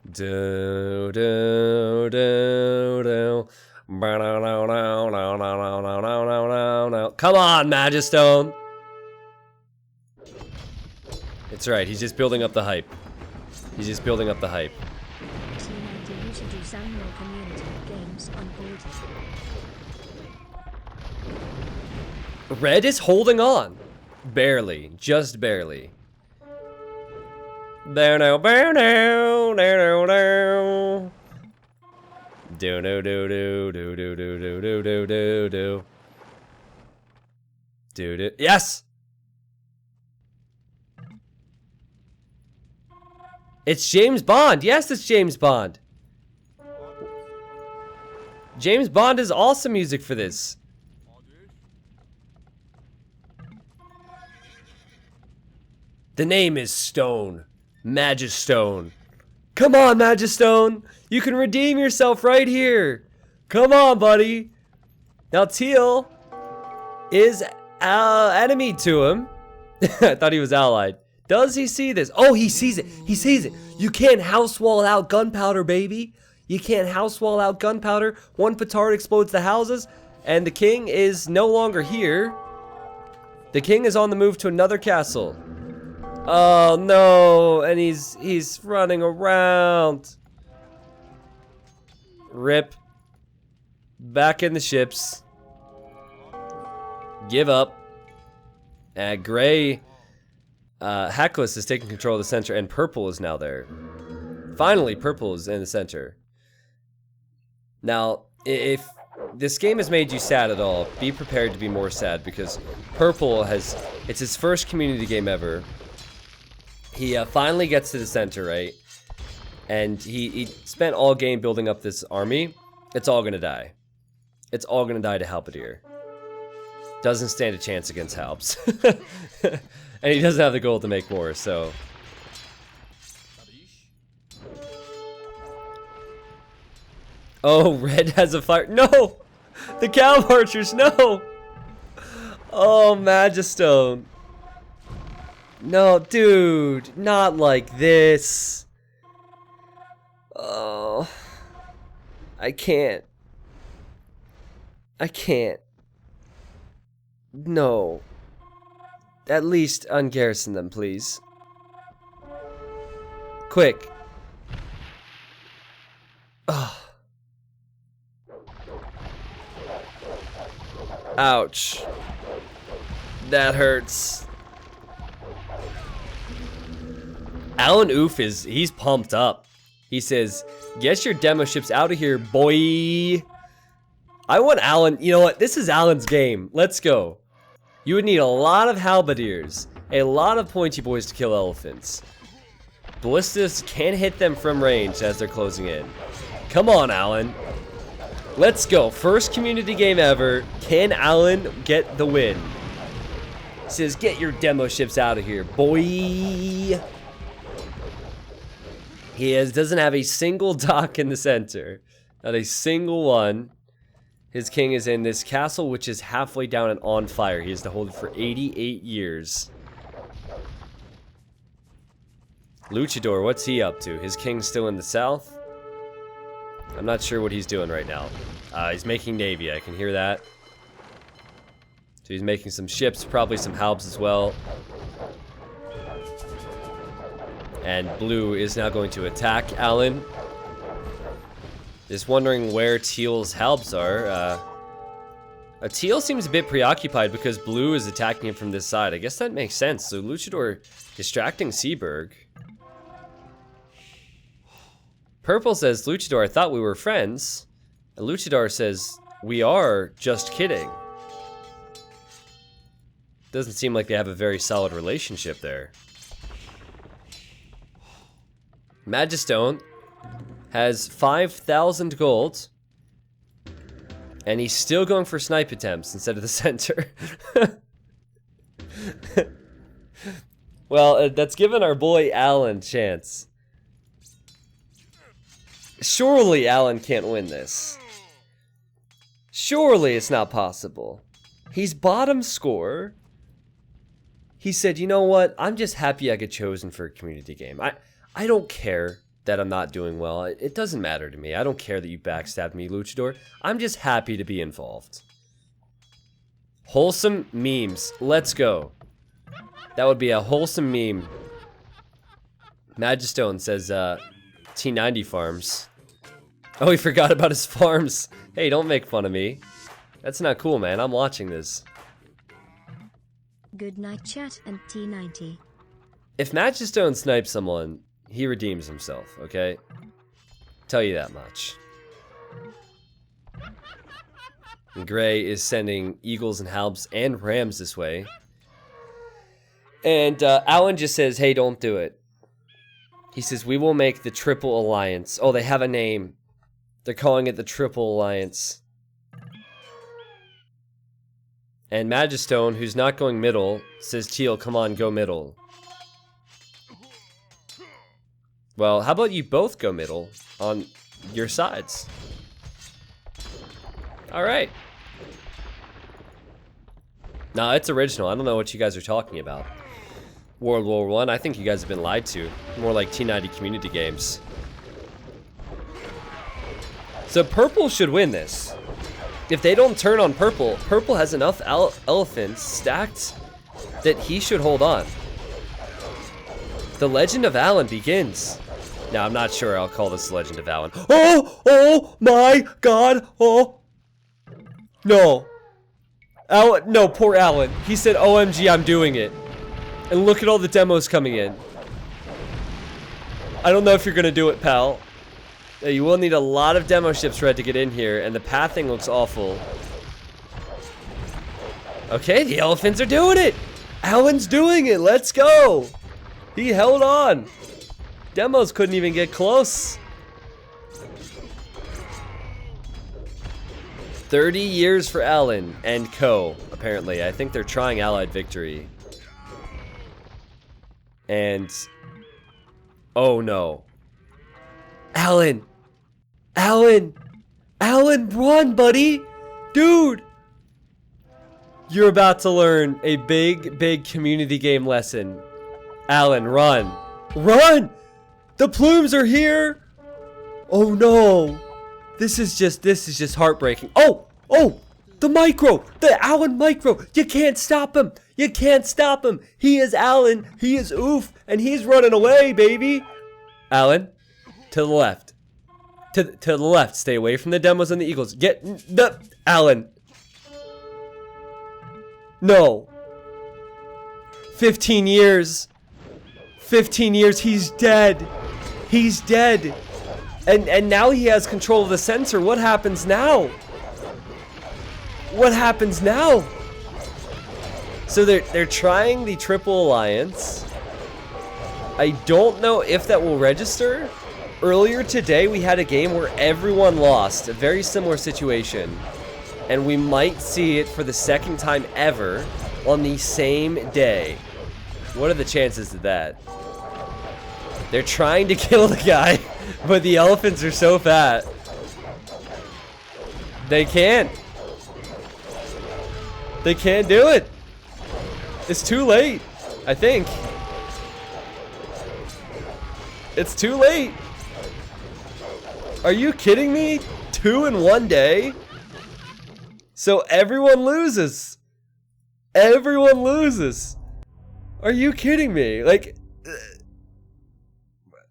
Do do do do. Come on, Magistone. It's right. He's just building up the hype. Team 90, you should do some more community games on board. Red is holding on. Barely. Just barely. There now, there now, there now, there. Do do do do do do do do do do do do. Do do. Yes! It's James Bond. Yes, it's James Bond. James Bond is awesome music for this. The name is Stone. Magistone. Come on, Magistone. You can redeem yourself right here. Come on, buddy. Now, Teal is enemy to him. I thought he was allied. Does he see this? Oh, he sees it. He sees it. You can't house wall out gunpowder, baby. You can't house wall out gunpowder. One petard explodes the houses, and the king is no longer here. The king is on the move to another castle. Oh no, and he's running around. Rip. Back in the ships. Give up. Gray, Heckless is taking control of the center, and Purple is now there. Finally, Purple is in the center. Now, if this game has made you sad at all, be prepared to be more sad, because Purple it's his first community game ever. He finally gets to the center, right? And he spent all game building up this army. It's all gonna die. It's all gonna die to Halberdier. Doesn't stand a chance against Halbs. And he doesn't have the gold to make more, so. Oh, Red has a fire. No! The cow archers, no! Oh, Magistone. No, dude, not like this. Oh. I can't. I can't. No. at least ungarrison them, please. Quick. Ugh. Ouch. That hurts. Alan Oof he's pumped up. He says, get your demo ships out of here, boy. I want Alan, you know what? This is Alan's game. Let's go. You would need a lot of halberdiers, a lot of pointy boys to kill elephants. Ballistas can't hit them from range as they're closing in. Come on, Alan. Let's go. First community game ever. Can Alan get the win? He says, get your demo ships out of here, boy. He doesn't have a single dock in the center. Not a single one. His king is in this castle, which is halfway down and on fire. He has to hold it for 88 years. Luchador, what's he up to? His king's still in the south? I'm not sure what he's doing right now. He's making navy, I can hear that. So he's making some ships, probably some halbs as well. And blue is now going to attack Alan. Just wondering where teal's halbs are. Teal seems a bit preoccupied because blue is attacking him from this side. I guess that makes sense. So Luchador distracting Seaberg. Purple says, Luchador, I thought we were friends. And Luchador says, we are, just kidding. Doesn't seem like they have a very solid relationship there. Magistone has 5,000 gold. And he's still going for snipe attempts instead of the center. Well, that's given our boy Alan a chance. Surely Alan can't win this. Surely it's not possible. He's bottom score. He said, you know what? I'm just happy I get chosen for a community game. I don't care that I'm not doing well. It doesn't matter to me. I don't care that you backstabbed me, Luchador. I'm just happy to be involved. Wholesome memes. Let's go. That would be a wholesome meme. Magistone says, T90 farms. Oh, he forgot about his farms. Hey, don't make fun of me. That's not cool, man. I'm watching this. Good night, chat and T90. If Magistone snipes someone, he redeems himself, okay? Tell you that much. And Gray is sending eagles and halbs and rams this way. And Alan just says, hey, don't do it. He says, we will make the Triple Alliance. Oh, they have a name. They're calling it the Triple Alliance. And Magistone, who's not going middle, says, Teal, come on, go middle. Well, how about you both go middle on your sides? Alright. Nah, it's original. I don't know what you guys are talking about. World War I think you guys have been lied to. More like T90 community games. So purple should win this. If they don't turn on purple, purple has enough elephants stacked that he should hold on. The Legend of Alan begins. Now, I'm not sure I'll call this Legend of Alan. Oh my god, oh. No. Alan, no, poor Alan. He said, OMG, I'm doing it. And look at all the demos coming in. I don't know if you're gonna do it, pal. You will need a lot of demo ships ready to get in here, and the pathing looks awful. Okay, the elephants are doing it! Alan's doing it, let's go! He held on. Demos couldn't even get close. 30 years for Alan and co, apparently. I think they're trying Allied victory. And... oh no. Alan! Alan! Alan, run, buddy! Dude! You're about to learn a big community game lesson. Alan, run. Run! The plumes are here! Oh no! This is just heartbreaking. Oh! The micro! The Alan micro! You can't stop him! You can't stop him. He is Alan. He is Oof. And he's running away, baby. Alan, to the left. To the left. Stay away from the demos and the eagles. Get the... Alan. No. 15 years. 15 years. He's dead. He's dead. And now he has control of the sensor. What happens now? What happens now? So they're trying the Triple Alliance. I don't know if that will register. Earlier today, we had a game where everyone lost. A very similar situation. And we might see it for the second time ever on the same day. What are the chances of that? They're trying to kill the guy, but the elephants are so fat. They can't. They can't do it. It's too late, I think. It's too late. Are you kidding me? 2 in 1 day? So everyone loses. Everyone loses. Are you kidding me? Like,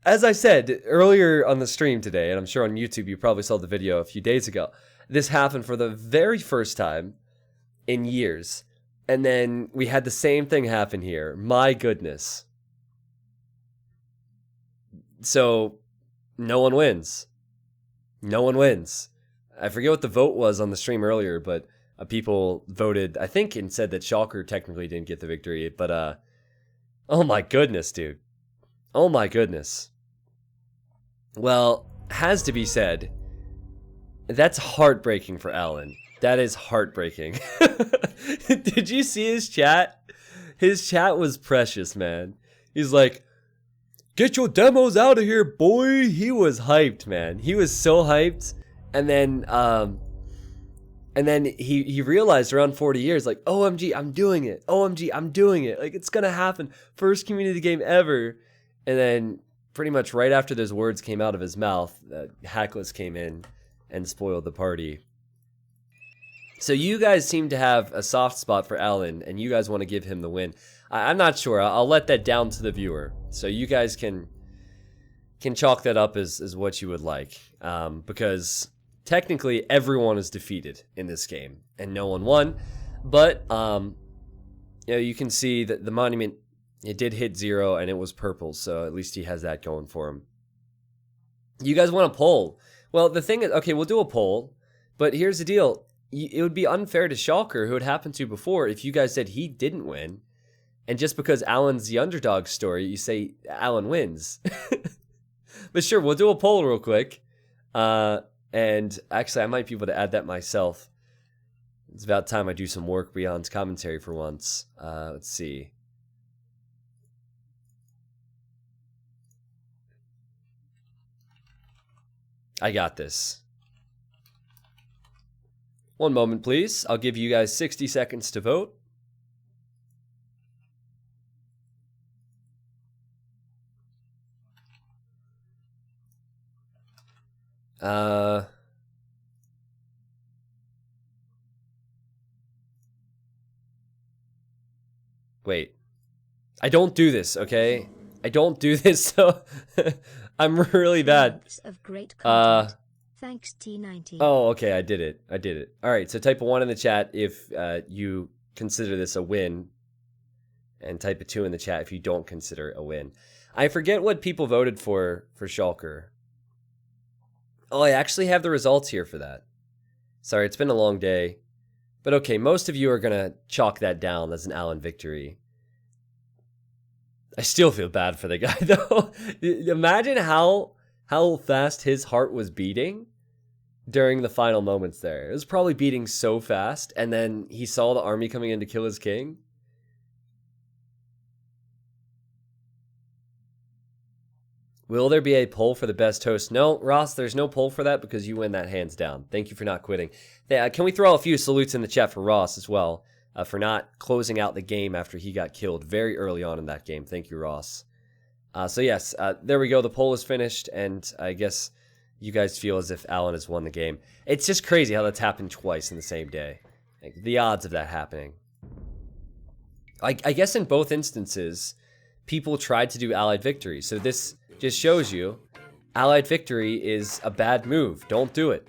as I said earlier on the stream today, and I'm sure on YouTube you probably saw the video a few days ago, this happened for the very first time in years. And then we had the same thing happen here. My goodness. So, no one wins. No one wins. I forget what the vote was on the stream earlier, but people voted, I think, and said that Shulker technically didn't get the victory. But, oh my goodness, dude. Oh my goodness. Well, has to be said, that's heartbreaking for Alan. That is heartbreaking. Did you see his chat? His chat was precious, man. He's like, get your demos out of here, boy. He was hyped, man. He was so hyped. And then he realized around 40 years, like, OMG, I'm doing it. OMG, I'm doing it. Like, it's gonna happen. First community game ever. And then pretty much right after those words came out of his mouth, Hackless came in and spoiled the party. So you guys seem to have a soft spot for Alan, and you guys want to give him the win. I'm not sure. I'll let that down to the viewer. So you guys can chalk that up as what you would like. Because technically everyone is defeated in this game, and no one won. But you know, you can see that the monument, it did hit 0, and it was purple. So at least he has that going for him. You guys want a poll? Well, the thing is, okay, we'll do a poll. But here's the deal. It would be unfair to Shulker, who it happened to before, if you guys said he didn't win. And just because Alan's the underdog story, you say Alan wins. But sure, we'll do a poll real quick. And actually, I might be able to add that myself. It's about time I do some work beyond commentary for once. Let's see. I got this. One moment, please. I'll give you guys 60 seconds to vote. Wait. I don't do this, okay? I don't do this, so I'm really bad. Of great content. Thanks, T90. Oh, okay, I did it. I did it. All right, so type a 1 in the chat if you consider this a win, and type a 2 in the chat if you don't consider it a win. I forget what people voted for Shulker. Oh, I actually have the results here for that. Sorry, it's been a long day. But okay, most of you are going to chalk that down as an Alan victory. I still feel bad for the guy, though. Imagine how fast his heart was beating during the final moments there. It was probably beating so fast, and then he saw the army coming in to kill his king. Will there be a poll for the best host? No, Ross, there's no poll for that because you win that hands down. Thank you for not quitting. Can we throw a few salutes in the chat for Ross as well, for not closing out the game after he got killed very early on in that game. Thank you, Ross. So yes, there we go. The poll is finished, and I guess you guys feel as if Alan has won the game. It's just crazy how that's happened twice in the same day. Like, the odds of that happening. I guess in both instances, people tried to do allied victory. So this just shows you allied victory is a bad move. Don't do it.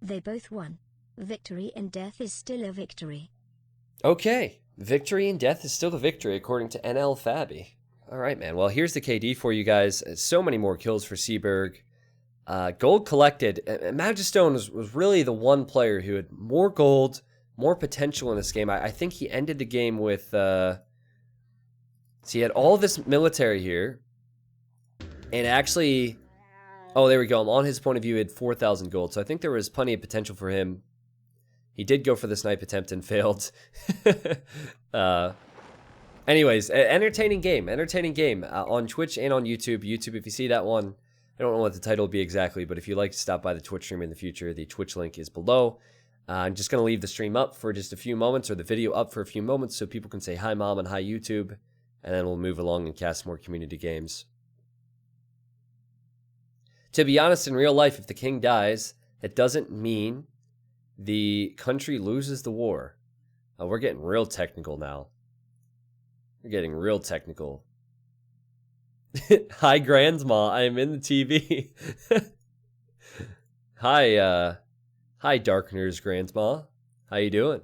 They both won. Victory in death is still a victory. Okay. Victory in death is still a victory, according to NL Fabi. All right, man. Well, here's the KD for you guys. So many more kills for Seaberg. Gold collected. Magistone was really the one player who had more gold, more potential in this game. I think he ended the game with... so he had all this military here. And actually... Oh, there we go. On his point of view, he had 4,000 gold. So I think there was plenty of potential for him. He did go for the snipe attempt and failed. Anyways, entertaining game. Entertaining game on Twitch and on YouTube. YouTube, if you see that one, I don't know what the title will be exactly, but if you'd like to stop by the Twitch stream in the future, the Twitch link is below. I'm just going to leave the stream up for just a few moments, or the video up for a few moments, so people can say hi, Mom, and hi, YouTube. And then we'll move along and cast more community games. To be honest, in real life, if the king dies, it doesn't mean the country loses the war. We're getting real technical now. We're getting real technical. Hi, Grandma. I am in the TV. Hi, Darkner's Grandma. How you doing?